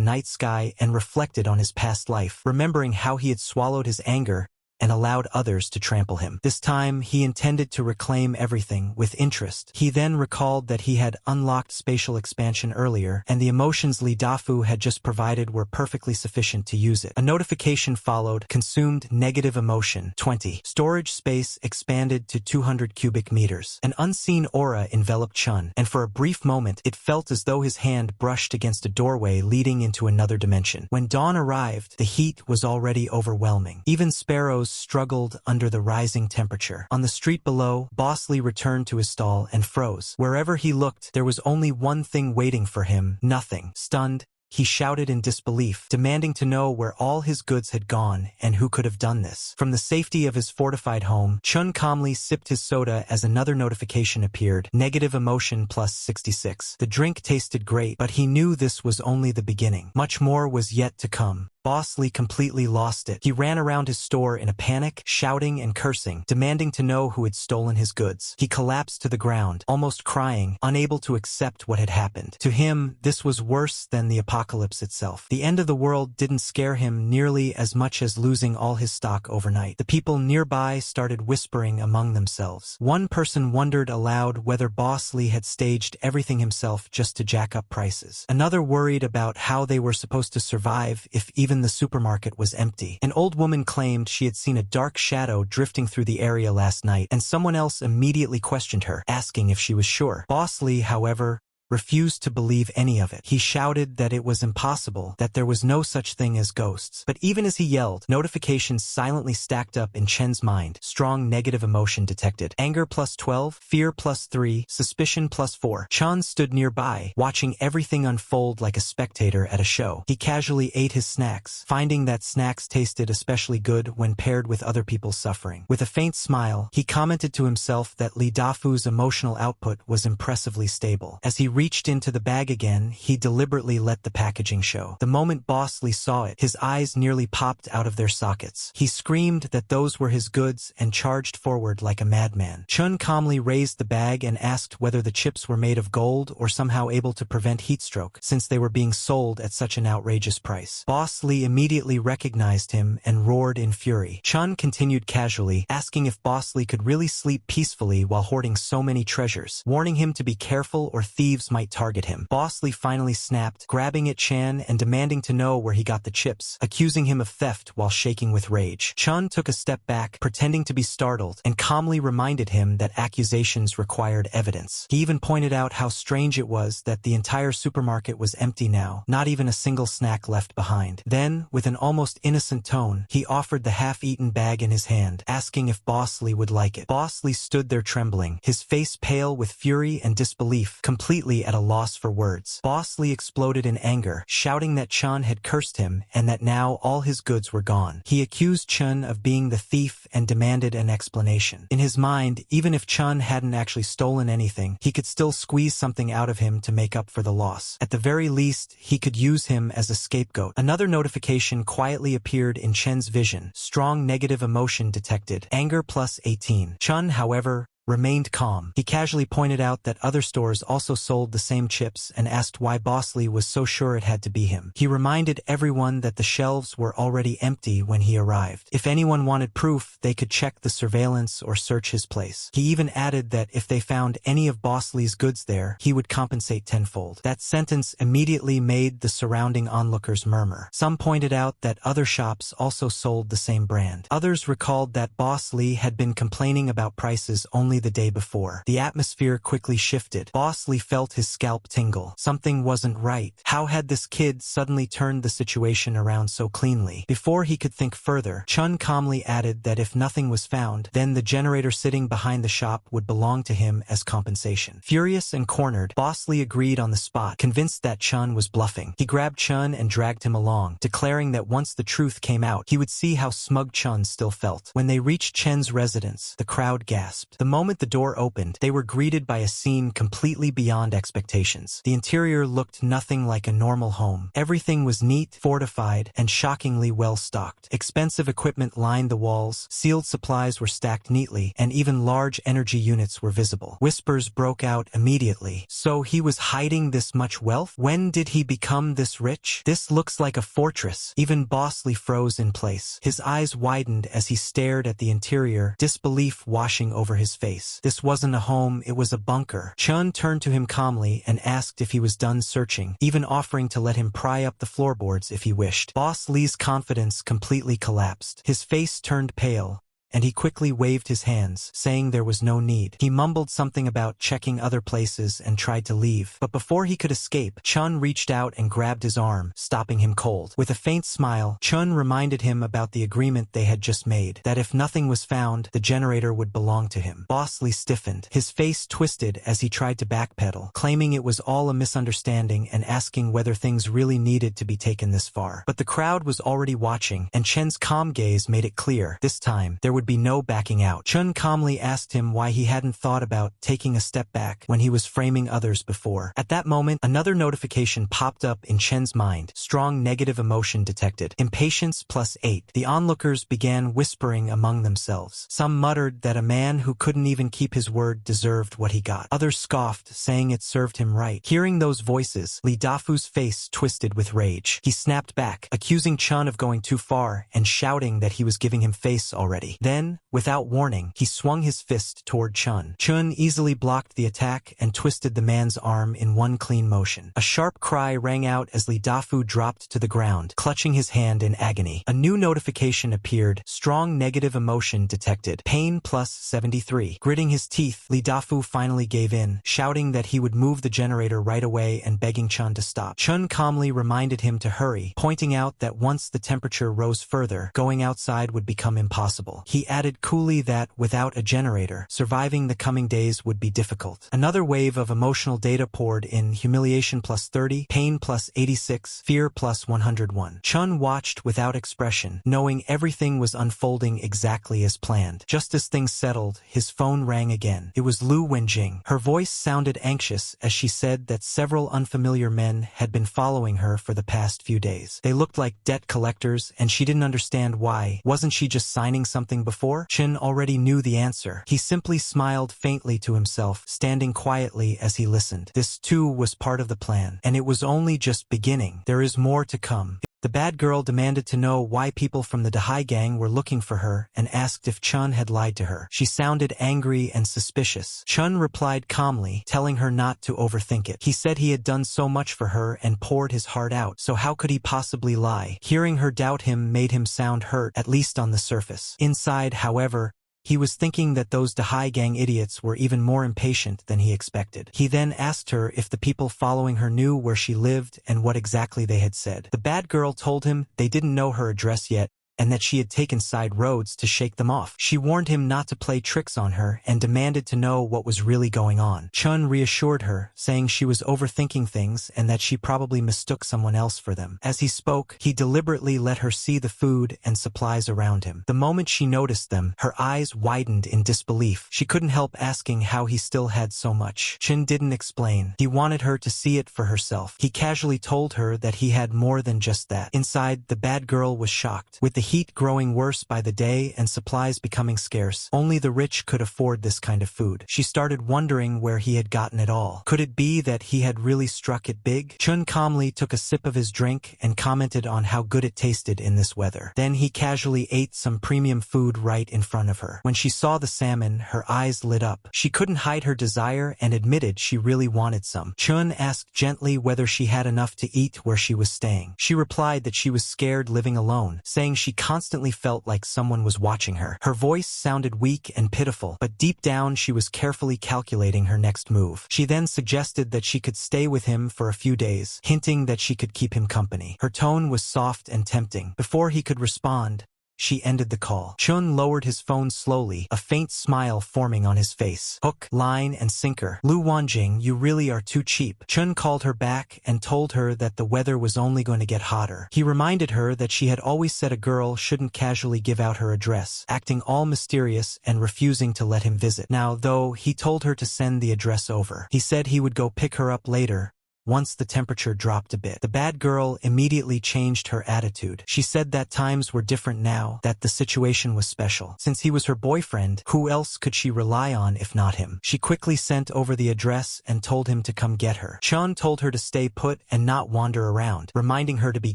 night sky and reflected on his past life, remembering how he had swallowed his anger and allowed others to trample him. This time, he intended to reclaim everything with interest. He then recalled that he had unlocked spatial expansion earlier, and the emotions Li Dafu had just provided were perfectly sufficient to use it. A notification followed, consumed negative emotion, 20. Storage space expanded to 200 cubic meters. An unseen aura enveloped Chun, and for a brief moment, it felt as though his hand brushed against a doorway leading into another dimension. When dawn arrived, the heat was already overwhelming. Even sparrows struggled under the rising temperature. On the street below, Boss Lee returned to his stall and froze. Wherever he looked, there was only one thing waiting for him: nothing. Stunned, he shouted in disbelief, demanding to know where all his goods had gone and who could have done this. From the safety of his fortified home, Chun calmly sipped his soda as another notification appeared: negative emotion +66. The drink tasted great, but he knew this was only the beginning. Much more was yet to come. Boss Lee completely lost it. He ran around his store in a panic, shouting and cursing, demanding to know who had stolen his goods. He collapsed to the ground, almost crying, unable to accept what had happened. To him, this was worse than the apocalypse itself. The end of the world didn't scare him nearly as much as losing all his stock overnight. The people nearby started whispering among themselves. One person wondered aloud whether Boss Lee had staged everything himself just to jack up prices. Another worried about how they were supposed to survive if even the supermarket was empty. An old woman claimed she had seen a dark shadow drifting through the area last night, and someone else immediately questioned her, asking if she was sure. Boss Lee, however, refused to believe any of it. He shouted that it was impossible, that there was no such thing as ghosts. But even as he yelled, notifications silently stacked up in Chen's mind. Strong negative emotion detected. Anger +12, fear +3, suspicion +4. Chan stood nearby, watching everything unfold like a spectator at a show. He casually ate his snacks, finding that snacks tasted especially good when paired with other people's suffering. With a faint smile, he commented to himself that Li Dafu's emotional output was impressively stable. As he reached into the bag again, he deliberately let the packaging show. The moment Boss Lee saw it, his eyes nearly popped out of their sockets. He screamed that those were his goods and charged forward like a madman. Chun calmly raised the bag and asked whether the chips were made of gold or somehow able to prevent heatstroke, since they were being sold at such an outrageous price. Boss Lee immediately recognized him and roared in fury. Chun continued casually, asking if Boss Lee could really sleep peacefully while hoarding so many treasures, warning him to be careful or thieves might target him. Boss Lee finally snapped, grabbing at Chan and demanding to know where he got the chips, accusing him of theft while shaking with rage. Chun took a step back, pretending to be startled, and calmly reminded him that accusations required evidence. He even pointed out how strange it was that the entire supermarket was empty now, not even a single snack left behind. Then, with an almost innocent tone, he offered the half-eaten bag in his hand, asking if Boss Lee would like it. Boss Lee stood there trembling, his face pale with fury and disbelief, completely completely at a loss for words. Boss Lee exploded in anger, shouting that Chun had cursed him and that now all his goods were gone. He accused Chun of being the thief and demanded an explanation. In his mind, even if Chun hadn't actually stolen anything, he could still squeeze something out of him to make up for the loss. At the very least, he could use him as a scapegoat. Another notification quietly appeared in Chen's vision. Strong negative emotion detected. Anger plus 18. Chun, however, remained calm. He casually pointed out that other stores also sold the same chips and asked why Boss Lee was so sure it had to be him. He reminded everyone that the shelves were already empty when he arrived. If anyone wanted proof, they could check the surveillance or search his place. He even added that if they found any of Boss Lee's goods there, he would compensate tenfold. That sentence immediately made the surrounding onlookers murmur. Some pointed out that other shops also sold the same brand. Others recalled that Boss Lee had been complaining about prices only the day before. The atmosphere quickly shifted. Boss Lee felt his scalp tingle. Something wasn't right. How had this kid suddenly turned the situation around so cleanly? Before he could think further, Chun calmly added that if nothing was found, then the generator sitting behind the shop would belong to him as compensation. Furious and cornered, Boss Lee agreed on the spot, convinced that Chun was bluffing. He grabbed Chun and dragged him along, declaring that once the truth came out, he would see how smug Chun still felt. When they reached Chen's residence, the crowd gasped. The moment the door opened, they were greeted by a scene completely beyond expectations. The interior looked nothing like a normal home. Everything was neat, fortified, and shockingly well stocked. Expensive equipment lined the walls, sealed supplies were stacked neatly, and even large energy units were visible. Whispers broke out immediately. So he was hiding this much wealth? When did he become this rich? This looks like a fortress. Even Boss Lee froze in place. His eyes widened as he stared at the interior, disbelief washing over his face. This wasn't a home, it was a bunker. Chun turned to him calmly and asked if he was done searching, even offering to let him pry up the floorboards if he wished. Boss Lee's confidence completely collapsed. His face turned pale, and he quickly waved his hands, saying there was no need. He mumbled something about checking other places and tried to leave. But before he could escape, Chun reached out and grabbed his arm, stopping him cold. With a faint smile, Chun reminded him about the agreement they had just made, that if nothing was found, the generator would belong to him. Boss Lee stiffened. His face twisted as he tried to backpedal, claiming it was all a misunderstanding and asking whether things really needed to be taken this far. But the crowd was already watching, and Chen's calm gaze made it clear, this time, there would be no backing out. Chun calmly asked him why he hadn't thought about taking a step back when he was framing others before. At that moment, another notification popped up in Chen's mind. Strong negative emotion detected. Impatience plus 8. The onlookers began whispering among themselves. Some muttered that a man who couldn't even keep his word deserved what he got. Others scoffed, saying it served him right. Hearing those voices, Lee Dafu's face twisted with rage. He snapped back, accusing Chun of going too far and shouting that he was giving him face already. Then, without warning, he swung his fist toward Chun. Chun easily blocked the attack and twisted the man's arm in one clean motion. A sharp cry rang out as Lee Dafu dropped to the ground, clutching his hand in agony. A new notification appeared. Strong negative emotion detected. Pain plus 73. Gritting his teeth, Lee Dafu finally gave in, shouting that he would move the generator right away and begging Chun to stop. Chun calmly reminded him to hurry, pointing out that once the temperature rose further, going outside would become impossible. He added coolly that, without a generator, surviving the coming days would be difficult. Another wave of emotional data poured in. Humiliation plus 30, pain plus 86, fear plus 101. Chun watched without expression, knowing everything was unfolding exactly as planned. Just as things settled, his phone rang again. It was Lu Wenjing. Her voice sounded anxious as she said that several unfamiliar men had been following her for the past few days. They looked like debt collectors, and she didn't understand why. Wasn't she just signing something before? Chin already knew the answer. He simply smiled faintly to himself, standing quietly as he listened. This too was part of the plan, and it was only just beginning. There is more to come. The bad girl demanded to know why people from the Dahai gang were looking for her and asked if Chun had lied to her. She sounded angry and suspicious. Chun replied calmly, telling her not to overthink it. He said he had done so much for her and poured his heart out, so how could he possibly lie? Hearing her doubt him made him sound hurt, at least on the surface. Inside, however, he was thinking that those Dahai gang idiots were even more impatient than he expected. He then asked her if the people following her knew where she lived and what exactly they had said. The bad girl told him they didn't know her address yet, and that she had taken side roads to shake them off. She warned him not to play tricks on her and demanded to know what was really going on. Chun reassured her, saying she was overthinking things and that she probably mistook someone else for them. As he spoke, he deliberately let her see the food and supplies around him. The moment she noticed them, her eyes widened in disbelief. She couldn't help asking how he still had so much. Chun didn't explain. He wanted her to see it for herself. He casually told her that he had more than just that. Inside, the bad girl was shocked. With the heat growing worse by the day and supplies becoming scarce, only the rich could afford this kind of food. She started wondering where he had gotten it all. Could it be that he had really struck it big? Chun calmly took a sip of his drink and commented on how good it tasted in this weather. Then he casually ate some premium food right in front of her. When she saw the salmon, her eyes lit up. She couldn't hide her desire and admitted she really wanted some. Chun asked gently whether she had enough to eat where she was staying. She replied that she was scared living alone, saying she constantly felt like someone was watching her. Her voice sounded weak and pitiful, but deep down she was carefully calculating her next move. She then suggested that she could stay with him for a few days, hinting that she could keep him company. Her tone was soft and tempting. Before he could respond, she ended the call. Chun lowered his phone slowly, a faint smile forming on his face. Hook, line, and sinker. Lu Wanjing, you really are too cheap. Chun called her back and told her that the weather was only going to get hotter. He reminded her that she had always said a girl shouldn't casually give out her address, acting all mysterious and refusing to let him visit. Now, though, he told her to send the address over. He said he would go pick her up later, once the temperature dropped a bit. The bad girl immediately changed her attitude. She said that times were different now, that the situation was special. Since he was her boyfriend, who else could she rely on if not him? She quickly sent over the address and told him to come get her. Chun told her to stay put and not wander around, reminding her to be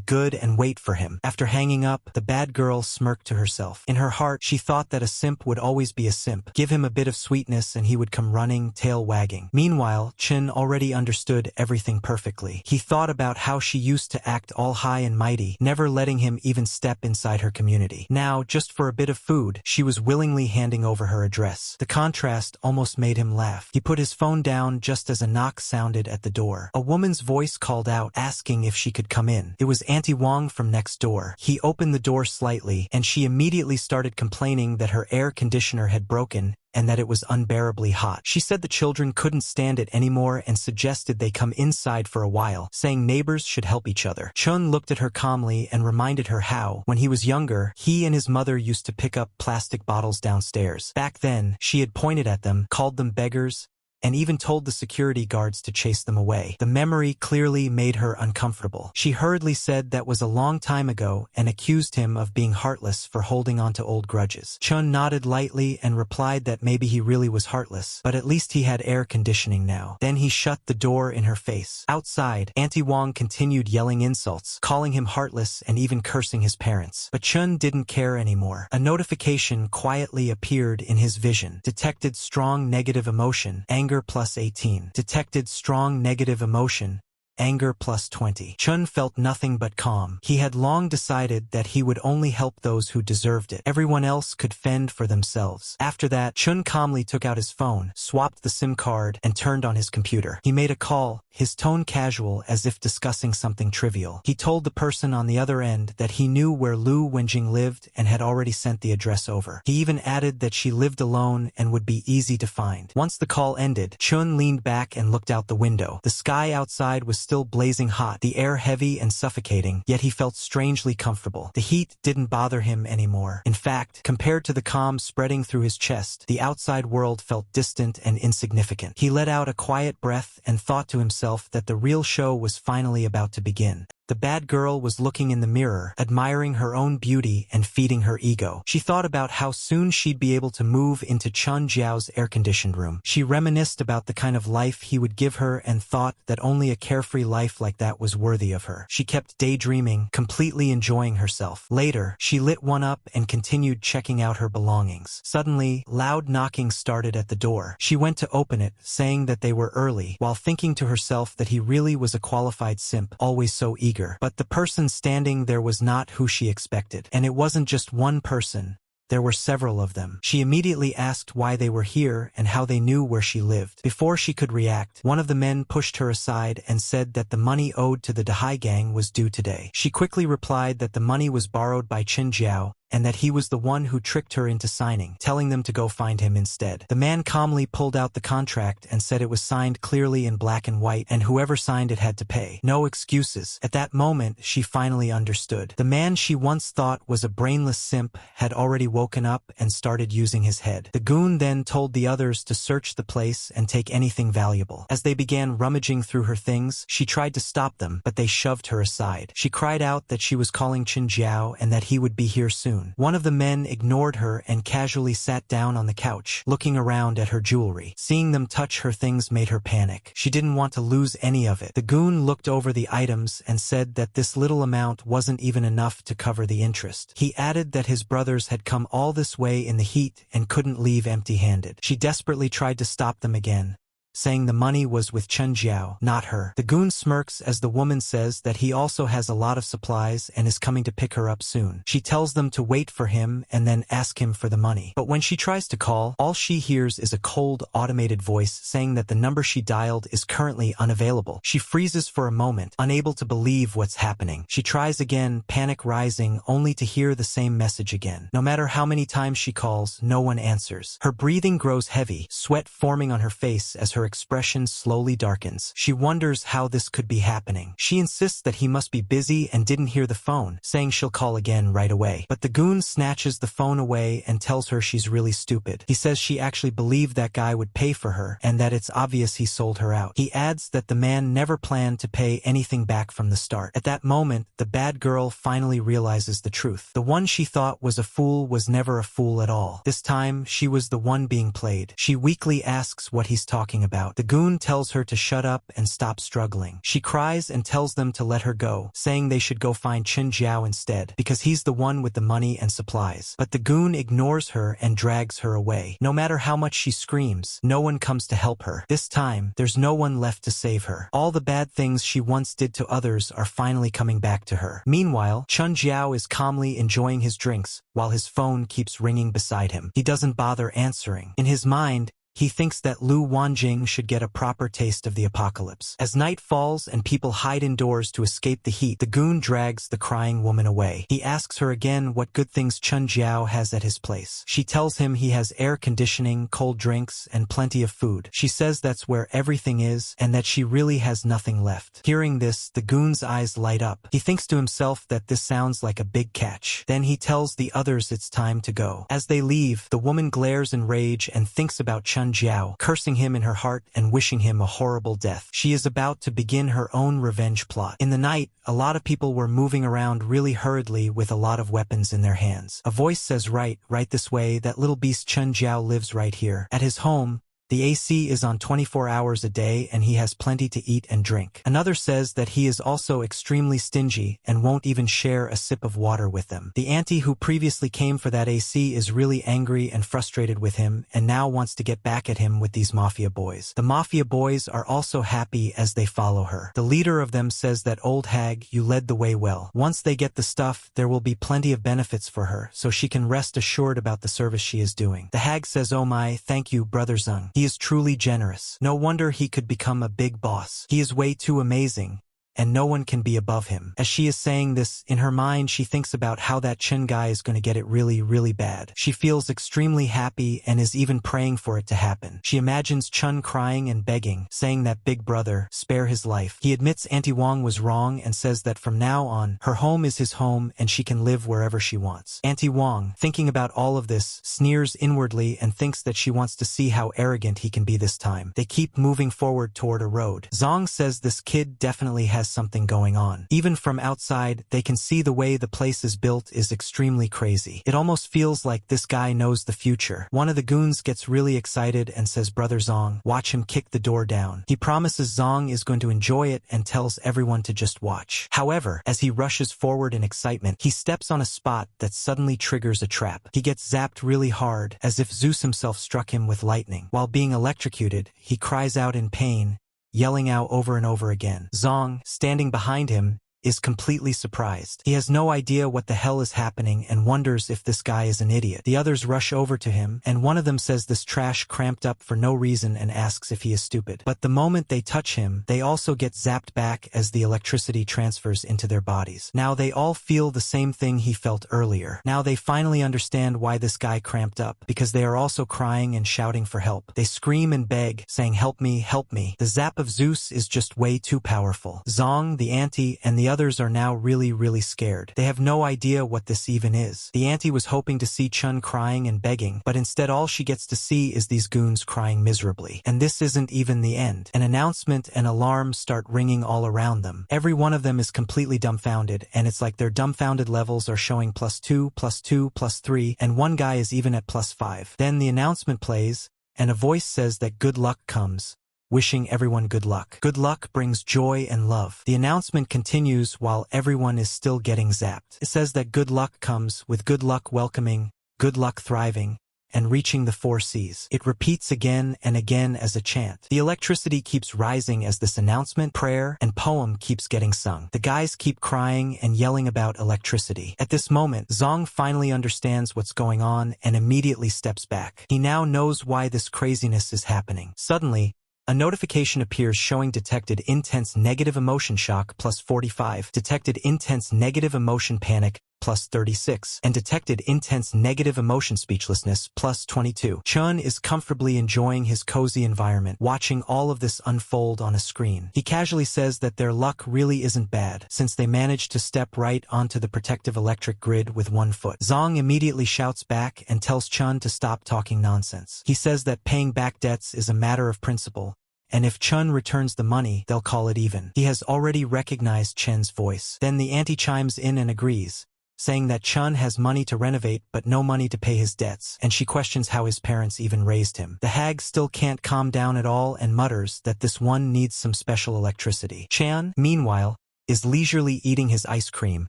good and wait for him. After hanging up, the bad girl smirked to herself. In her heart, she thought that a simp would always be a simp. Give him a bit of sweetness and he would come running, tail wagging. Meanwhile, Chin already understood everything perfectly. He thought about how she used to act all high and mighty, never letting him even step inside her community. Now, just for a bit of food, she was willingly handing over her address. The contrast almost made him laugh. He put his phone down just as a knock sounded at the door. A woman's voice called out, asking if she could come in. It was Auntie Wong from next door. He opened the door slightly, and she immediately started complaining that her air conditioner had broken and that it was unbearably hot. She said the children couldn't stand it anymore and suggested they come inside for a while, saying neighbors should help each other. Chun looked at her calmly and reminded her how, when he was younger, he and his mother used to pick up plastic bottles downstairs. Back then, she had pointed at them, called them beggars, and even told the security guards to chase them away. The memory clearly made her uncomfortable. She hurriedly said that was a long time ago and accused him of being heartless for holding on to old grudges. Chun nodded lightly and replied that maybe he really was heartless, but at least he had air conditioning now. Then he shut the door in her face. Outside, Auntie Wong continued yelling insults, calling him heartless and even cursing his parents. But Chun didn't care anymore. A notification quietly appeared in his vision. Detected strong negative emotion, anger plus 18. Detected strong negative emotion, anger plus 20. Chun felt nothing but calm. He had long decided that he would only help those who deserved it. Everyone else could fend for themselves. After that, Chun calmly took out his phone, swapped the SIM card, and turned on his computer. He made a call, his tone casual as if discussing something trivial. He told the person on the other end that he knew where Lu Wenjing lived and had already sent the address over. He even added that she lived alone and would be easy to find. Once the call ended, Chun leaned back and looked out the window. The sky outside was still blazing hot, the air heavy and suffocating, yet he felt strangely comfortable. The heat didn't bother him anymore. In fact, compared to the calm spreading through his chest, the outside world felt distant and insignificant. He let out a quiet breath and thought to himself that the real show was finally about to begin. The bad girl was looking in the mirror, admiring her own beauty and feeding her ego. She thought about how soon she'd be able to move into Chun Jiao's air-conditioned room. She reminisced about the kind of life he would give her and thought that only a carefree life like that was worthy of her. She kept daydreaming, completely enjoying herself. Later, she lit one up and continued checking out her belongings. Suddenly, loud knocking started at the door. She went to open it, saying that they were early, while thinking to herself that he really was a qualified simp, always so eager. But the person standing there was not who she expected. And it wasn't just one person. There were several of them. She immediately asked why they were here and how they knew where she lived. Before she could react, one of the men pushed her aside and said that the money owed to the Dahai gang was due today. She quickly replied that the money was borrowed by Chen Jiao, and that he was the one who tricked her into signing, telling them to go find him instead. The man calmly pulled out the contract and said it was signed clearly in black and white, and whoever signed it had to pay. No excuses. At that moment, she finally understood. The man she once thought was a brainless simp had already woken up and started using his head. The goon then told the others to search the place and take anything valuable. As they began rummaging through her things, she tried to stop them, but they shoved her aside. She cried out that she was calling Chen Jiao and that he would be here soon. One of the men ignored her and casually sat down on the couch, looking around at her jewelry. Seeing them touch her things made her panic. She didn't want to lose any of it. The goon looked over the items and said that this little amount wasn't even enough to cover the interest. He added that his brothers had come all this way in the heat and couldn't leave empty-handed. She desperately tried to stop them again, saying the money was with Chen Jiao, not her. The goon smirks as the woman says that he also has a lot of supplies and is coming to pick her up soon. She tells them to wait for him and then ask him for the money. But when she tries to call, all she hears is a cold, automated voice saying that the number she dialed is currently unavailable. She freezes for a moment, unable to believe what's happening. She tries again, panic rising, only to hear the same message again. No matter how many times she calls, no one answers. Her breathing grows heavy, sweat forming on her face as her expression slowly darkens. She wonders how this could be happening. She insists that he must be busy and didn't hear the phone, saying she'll call again right away. But the goon snatches the phone away and tells her she's really stupid. He says she actually believed that guy would pay for her and that it's obvious he sold her out. He adds that the man never planned to pay anything back from the start. At that moment, the bad girl finally realizes the truth. The one she thought was a fool was never a fool at all. This time, she was the one being played. She weakly asks what he's talking about. The goon tells her to shut up and stop struggling. She cries and tells them to let her go, saying they should go find Chen Jiao instead, because he's the one with the money and supplies. But the goon ignores her and drags her away. No matter how much she screams, no one comes to help her. This time, there's no one left to save her. All the bad things she once did to others are finally coming back to her. Meanwhile, Chen Jiao is calmly enjoying his drinks, while his phone keeps ringing beside him. He doesn't bother answering. In his mind, he thinks that Lu Wanjing should get a proper taste of the apocalypse. As night falls and people hide indoors to escape the heat, the goon drags the crying woman away. He asks her again what good things Chen Jiao has at his place. She tells him he has air conditioning, cold drinks, and plenty of food. She says that's where everything is and that she really has nothing left. Hearing this, the goon's eyes light up. He thinks to himself that this sounds like a big catch. Then he tells the others it's time to go. As they leave, the woman glares in rage and thinks about Chen Jiao, cursing him in her heart and wishing him a horrible death. She is about to begin her own revenge plot. In the night, a lot of people were moving around really hurriedly with a lot of weapons in their hands. A voice says, right this way, that little beast Chen Jiao lives right here. At his home, the AC is on 24 hours a day and he has plenty to eat and drink. Another says that he is also extremely stingy and won't even share a sip of water with them. The auntie who previously came for that AC is really angry and frustrated with him and now wants to get back at him with these mafia boys. The mafia boys are also happy as they follow her. The leader of them says that old hag, you led the way well. Once they get the stuff, there will be plenty of benefits for her, so she can rest assured about the service she is doing. The hag says, oh my, thank you, Brother Zeng. He is truly generous. No wonder he could become a big boss. He is way too amazing, and no one can be above him. As she is saying this, in her mind she thinks about how that Chen guy is going to get it really bad. She feels extremely happy and is even praying for it to happen. She imagines Chen crying and begging, saying that big brother, spare his life. He admits Auntie Wang was wrong and says that from now on, her home is his home and she can live wherever she wants. Auntie Wang, thinking about all of this, sneers inwardly and thinks that she wants to see how arrogant he can be this time. They keep moving forward toward a road. Zong says this kid definitely has something going on. Even from outside, they can see the way the place is built is extremely crazy. It almost feels like this guy knows the future. One of the goons gets really excited and says, Brother Zong, watch him kick the door down. He promises Zong is going to enjoy it and tells everyone to just watch. However, as he rushes forward in excitement, he steps on a spot that suddenly triggers a trap. He gets zapped really hard, as if Zeus himself struck him with lightning. While being electrocuted, he cries out in pain, yelling out over and over again. Zong, standing behind him, is completely surprised. He has no idea what the hell is happening and wonders if this guy is an idiot. The others rush over to him, and one of them says this trash cramped up for no reason and asks if he is stupid. But the moment they touch him, they also get zapped back as the electricity transfers into their bodies. Now they all feel the same thing he felt earlier. Now they finally understand why this guy cramped up, because they are also crying and shouting for help. They scream and beg, saying, "Help me, help me." The zap of Zeus is just way too powerful. Zong, the auntie, and the others are now really scared. They have no idea what this even is. The auntie was hoping to see Chun crying and begging, but instead all she gets to see is these goons crying miserably. And this isn't even the end. An announcement and alarms start ringing all around them. Every one of them is completely dumbfounded, and it's like their dumbfounded levels are showing +2, +2, +3, and one guy is even at +5. Then the announcement plays, and a voice says that good luck comes, wishing everyone good luck. Good luck brings joy and love. The announcement continues while everyone is still getting zapped. It says that good luck comes with good luck welcoming, good luck thriving, and reaching the 4 C's. It repeats again and again as a chant. The electricity keeps rising as this announcement, prayer, and poem keeps getting sung. The guys keep crying and yelling about electricity. At this moment, Zong finally understands what's going on and immediately steps back. He now knows why this craziness is happening. Suddenly, a notification appears showing detected intense negative emotion shock +45, detected intense negative emotion panic +36, and detected intense negative emotion speechlessness +22. Chun is comfortably enjoying his cozy environment, watching all of this unfold on a screen. He casually says that their luck really isn't bad, since they managed to step right onto the protective electric grid with one foot. Zong immediately shouts back and tells Chun to stop talking nonsense. He says that paying back debts is a matter of principle, and if Chun returns the money, they'll call it even. He has already recognized Chen's voice. Then the auntie chimes in and agrees, saying that Chun has money to renovate but no money to pay his debts, and she questions how his parents even raised him. The hag still can't calm down at all and mutters that this one needs some special electricity. Chan, meanwhile, is leisurely eating his ice cream,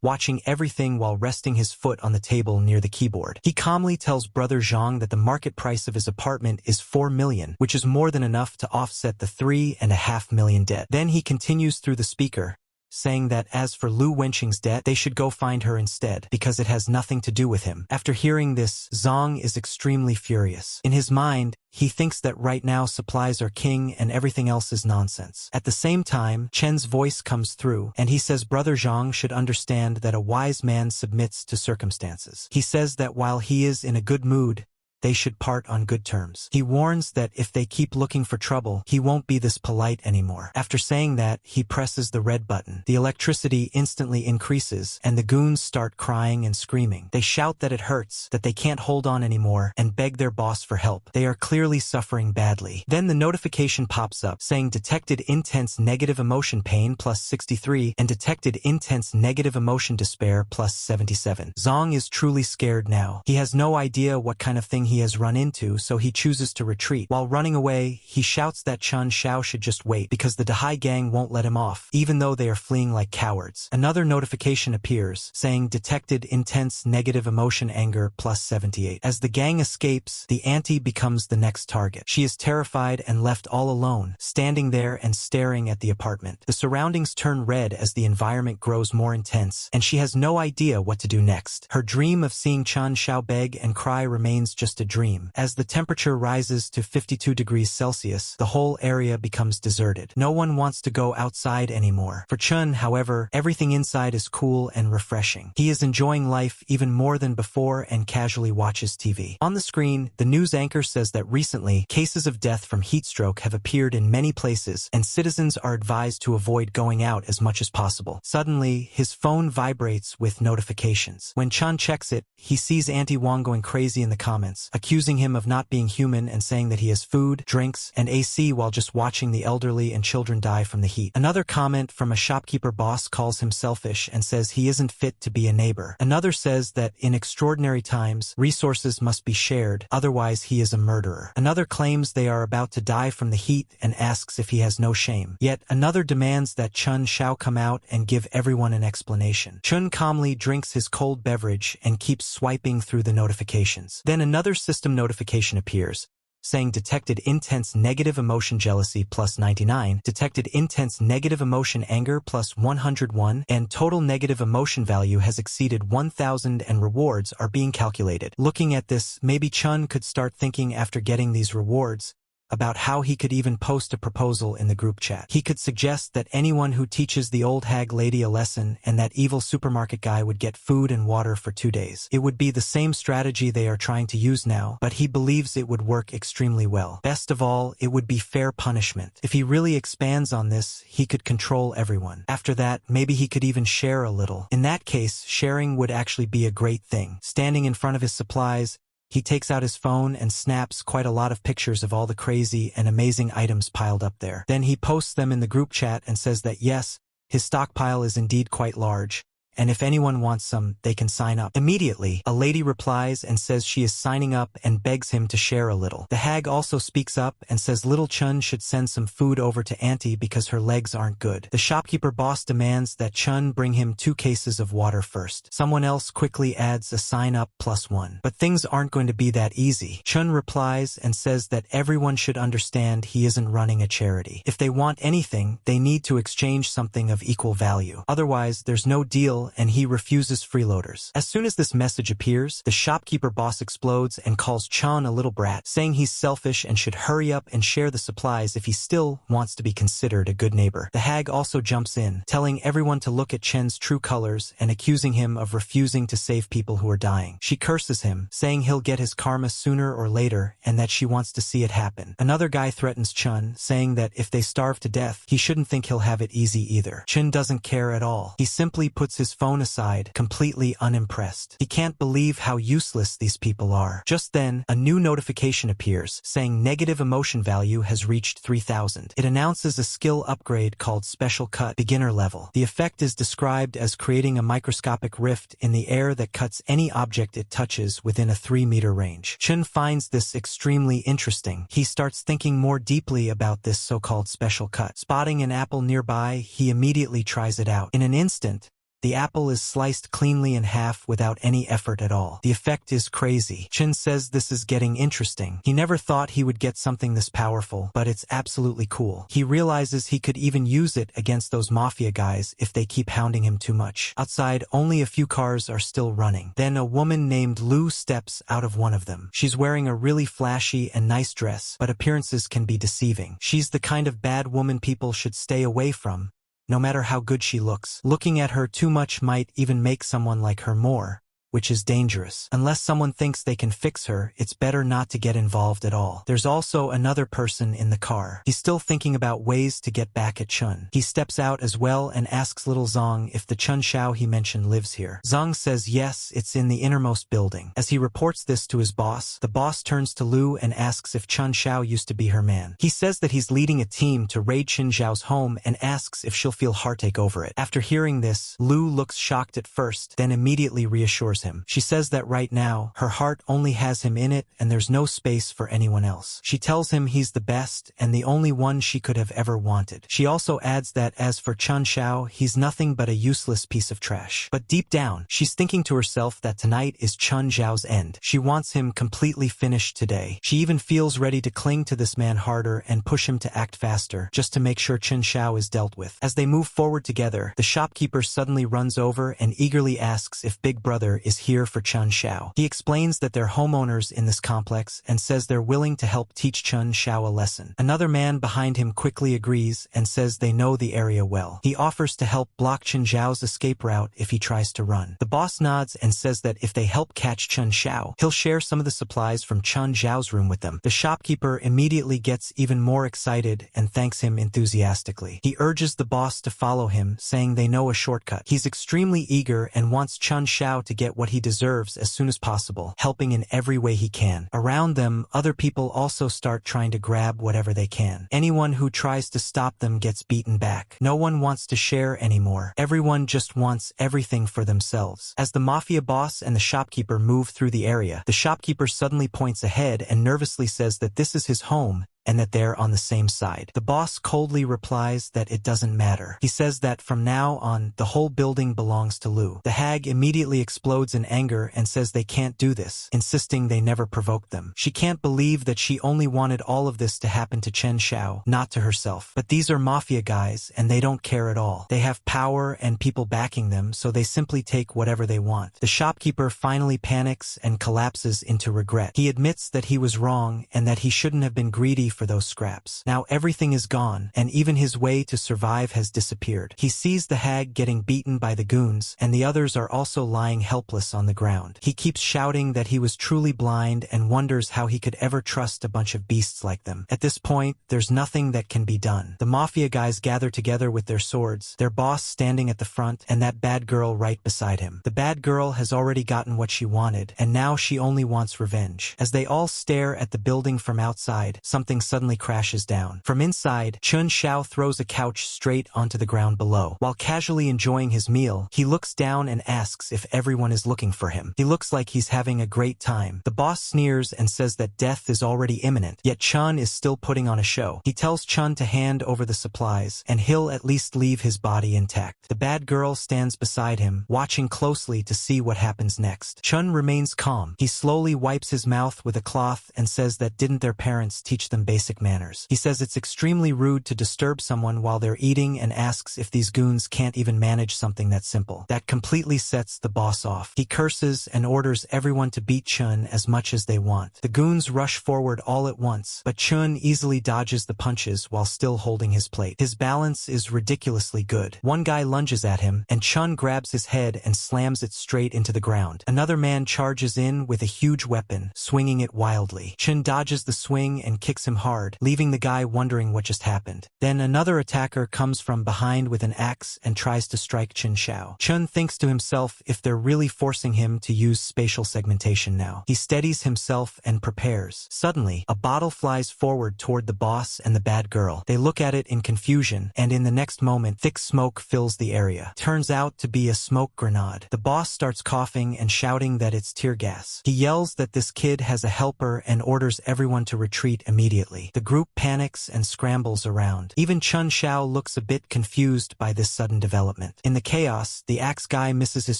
watching everything while resting his foot on the table near the keyboard. He calmly tells brother Zhang that the market price of his apartment is 4 million, which is more than enough to offset the 3.5 million debt. Then he continues through the speaker, saying that as for Lu Wenqing's debt, they should go find her instead, because it has nothing to do with him. After hearing this, Zong is extremely furious. In his mind, he thinks that right now supplies are king and everything else is nonsense. At the same time, Chen's voice comes through, and he says brother Zhang should understand that a wise man submits to circumstances. He says that while he is in a good mood, they should part on good terms. He warns that if they keep looking for trouble, he won't be this polite anymore. After saying that, he presses the red button. The electricity instantly increases, and the goons start crying and screaming. They shout that it hurts, that they can't hold on anymore, and beg their boss for help. They are clearly suffering badly. Then the notification pops up, saying detected intense negative emotion pain +63, and detected intense negative emotion despair +77. Zong is truly scared now. He has no idea what kind of thing he has run into, so he chooses to retreat. While running away, he shouts that Chun Xiao should just wait, because the Dahai gang won't let him off, even though they are fleeing like cowards. Another notification appears, saying detected intense negative emotion anger +78. As the gang escapes, the auntie becomes the next target. She is terrified and left all alone, standing there and staring at the apartment. The surroundings turn red as the environment grows more intense, and she has no idea what to do next. Her dream of seeing Chun Xiao beg and cry remains just a dream. As the temperature rises to 52 degrees Celsius, the whole area becomes deserted. No one wants to go outside anymore. For Chun, however, everything inside is cool and refreshing. He is enjoying life even more than before and casually watches TV. On the screen, the news anchor says that recently, cases of death from heat stroke have appeared in many places, and citizens are advised to avoid going out as much as possible. Suddenly, his phone vibrates with notifications. When Chun checks it, he sees Auntie Wang going crazy in the comments, accusing him of not being human and saying that he has food, drinks, and AC while just watching the elderly and children die from the heat. Another comment from a shopkeeper boss calls him selfish and says he isn't fit to be a neighbor. Another says that in extraordinary times, resources must be shared, otherwise he is a murderer. Another claims they are about to die from the heat and asks if he has no shame. Yet another demands that Chun Xiao come out and give everyone an explanation. Chun calmly drinks his cold beverage and keeps swiping through the notifications. Then another system notification appears, saying detected intense negative emotion jealousy plus 99, detected intense negative emotion anger plus 101, and total negative emotion value has exceeded 1,000 and rewards are being calculated. Looking at this, maybe Chun could start thinking after getting these rewards about how he could even post a proposal in the group chat. He could suggest that anyone who teaches the old hag lady a lesson and that evil supermarket guy would get food and water for 2 days. It would be the same strategy they are trying to use now, but he believes it would work extremely well. Best of all, it would be fair punishment. If he really expands on this, he could control everyone. After that, maybe he could even share a little. In that case, sharing would actually be a great thing. Standing in front of his supplies, he takes out his phone and snaps quite a lot of pictures of all the crazy and amazing items piled up there. Then he posts them in the group chat and says that yes, his stockpile is indeed quite large, and if anyone wants some, they can sign up. Immediately, a lady replies and says she is signing up and begs him to share a little. The hag also speaks up and says little Chun should send some food over to Auntie because her legs aren't good. The shopkeeper boss demands that Chun bring him 2 cases of water first. Someone else quickly adds a sign up +1. But things aren't going to be that easy. Chun replies and says that everyone should understand he isn't running a charity. If they want anything, they need to exchange something of equal value. Otherwise, there's no deal and he refuses freeloaders. As soon as this message appears, the shopkeeper boss explodes and calls Chun a little brat, saying he's selfish and should hurry up and share the supplies if he still wants to be considered a good neighbor. The hag also jumps in, telling everyone to look at Chen's true colors and accusing him of refusing to save people who are dying. She curses him, saying he'll get his karma sooner or later and that she wants to see it happen. Another guy threatens Chun, saying that if they starve to death, he shouldn't think he'll have it easy either. Chun doesn't care at all. He simply puts his phone aside, completely unimpressed. He can't believe how useless these people are. Just then, a new notification appears, saying negative emotion value has reached 3,000. It announces a skill upgrade called Special Cut Beginner Level. The effect is described as creating a microscopic rift in the air that cuts any object it touches within a 3-meter range. Chun finds this extremely interesting. He starts thinking more deeply about this so-called special cut. Spotting an apple nearby, he immediately tries it out. In an instant, the apple is sliced cleanly in half without any effort at all. The effect is crazy. Chun says this is getting interesting. He never thought he would get something this powerful, but it's absolutely cool. He realizes he could even use it against those mafia guys if they keep hounding him too much. Outside, only a few cars are still running. Then a woman named Lu steps out of one of them. She's wearing a really flashy and nice dress, but appearances can be deceiving. She's the kind of bad woman people should stay away from, no matter how good she looks. Looking at her too much might even make someone like her more, which is dangerous. Unless someone thinks they can fix her, it's better not to get involved at all. There's also another person in the car. He's still thinking about ways to get back at Chun. He steps out as well and asks little Zong if the Chun Xiao he mentioned lives here. Zong says yes, it's in the innermost building. As he reports this to his boss, the boss turns to Lu and asks if Chun Xiao used to be her man. He says that he's leading a team to raid Chun Xiao's home and asks if she'll feel heartache over it. After hearing this, Lu looks shocked at first, then immediately reassures him. She says that right now, her heart only has him in it and there's no space for anyone else. She tells him he's the best and the only one she could have ever wanted. She also adds that as for Chun Xiao, he's nothing but a useless piece of trash. But deep down, she's thinking to herself that tonight is Chun Xiao's end. She wants him completely finished today. She even feels ready to cling to this man harder and push him to act faster, just to make sure Chun Xiao is dealt with. As they move forward together, the shopkeeper suddenly runs over and eagerly asks if Big Brother is here for Chun Xiao. He explains that they're homeowners in this complex and says they're willing to help teach Chun Xiao a lesson. Another man behind him quickly agrees and says they know the area well. He offers to help block Chun Xiao's escape route if he tries to run. The boss nods and says that if they help catch Chun Xiao, he'll share some of the supplies from Chun Xiao's room with them. The shopkeeper immediately gets even more excited and thanks him enthusiastically. He urges the boss to follow him, saying they know a shortcut. He's extremely eager and wants Chun Xiao to get what he deserves as soon as possible, helping in every way he can. Around them, other people also start trying to grab whatever they can. Anyone who tries to stop them gets beaten back. No one wants to share anymore. Everyone just wants everything for themselves. As the mafia boss and the shopkeeper move through the area, the shopkeeper suddenly points ahead and nervously says that this is his home and that they're on the same side. The boss coldly replies that it doesn't matter. He says that from now on, the whole building belongs to Lu. The hag immediately explodes in anger and says they can't do this, insisting they never provoked them. She can't believe that she only wanted all of this to happen to Chen Xiao, not to herself. But these are mafia guys, and they don't care at all. They have power and people backing them, so they simply take whatever they want. The shopkeeper finally panics and collapses into regret. He admits that he was wrong and that he shouldn't have been greedy for those scraps. Now everything is gone, and even his way to survive has disappeared. He sees the hag getting beaten by the goons, and the others are also lying helpless on the ground. He keeps shouting that he was truly blind and wonders how he could ever trust a bunch of beasts like them. At this point, there's nothing that can be done. The mafia guys gather together with their swords, their boss standing at the front and that bad girl right beside him. The bad girl has already gotten what she wanted, and now she only wants revenge. As they all stare at the building from outside, something suddenly crashes down. From inside, Chen Xiao throws a couch straight onto the ground below. While casually enjoying his meal, he looks down and asks if everyone is looking for him. He looks like he's having a great time. The boss sneers and says that death is already imminent, yet Chun is still putting on a show. He tells Chun to hand over the supplies, and he'll at least leave his body intact. The bad girl stands beside him, watching closely to see what happens next. Chun remains calm. He slowly wipes his mouth with a cloth and says that didn't their parents teach them basic manners. He says it's extremely rude to disturb someone while they're eating and asks if these goons can't even manage something that simple. That completely sets the boss off. He curses and orders everyone to beat Chun as much as they want. The goons rush forward all at once, but Chun easily dodges the punches while still holding his plate. His balance is ridiculously good. One guy lunges at him, and Chun grabs his head and slams it straight into the ground. Another man charges in with a huge weapon, swinging it wildly. Chun dodges the swing and kicks him hard, leaving the guy wondering what just happened. Then another attacker comes from behind with an axe and tries to strike Chen Xiao. Chun thinks to himself if they're really forcing him to use spatial segmentation now. He steadies himself and prepares. Suddenly, a bottle flies forward toward the boss and the bad girl. They look at it in confusion, and in the next moment, thick smoke fills the area. Turns out to be a smoke grenade. The boss starts coughing and shouting that it's tear gas. He yells that this kid has a helper and orders everyone to retreat immediately. The group panics and scrambles around. Even Chun Xiao looks a bit confused by this sudden development. In the chaos, the axe guy misses his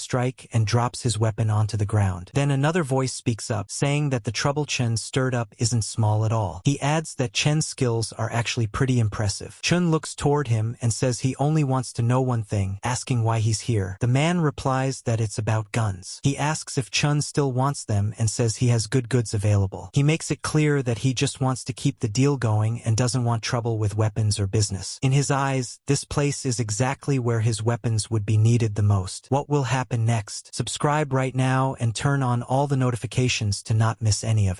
strike and drops his weapon onto the ground. Then another voice speaks up, saying that the trouble Chen stirred up isn't small at all. He adds that Chen's skills are actually pretty impressive. Chun looks toward him and says he only wants to know one thing, asking why he's here. The man replies that it's about guns. He asks if Chun still wants them and says he has good goods available. He makes it clear that he just wants to keep the deal going and doesn't want trouble with weapons or business. In his eyes, this place is exactly where his weapons would be needed the most. What will happen next? Subscribe right now and turn on all the notifications to not miss any of it.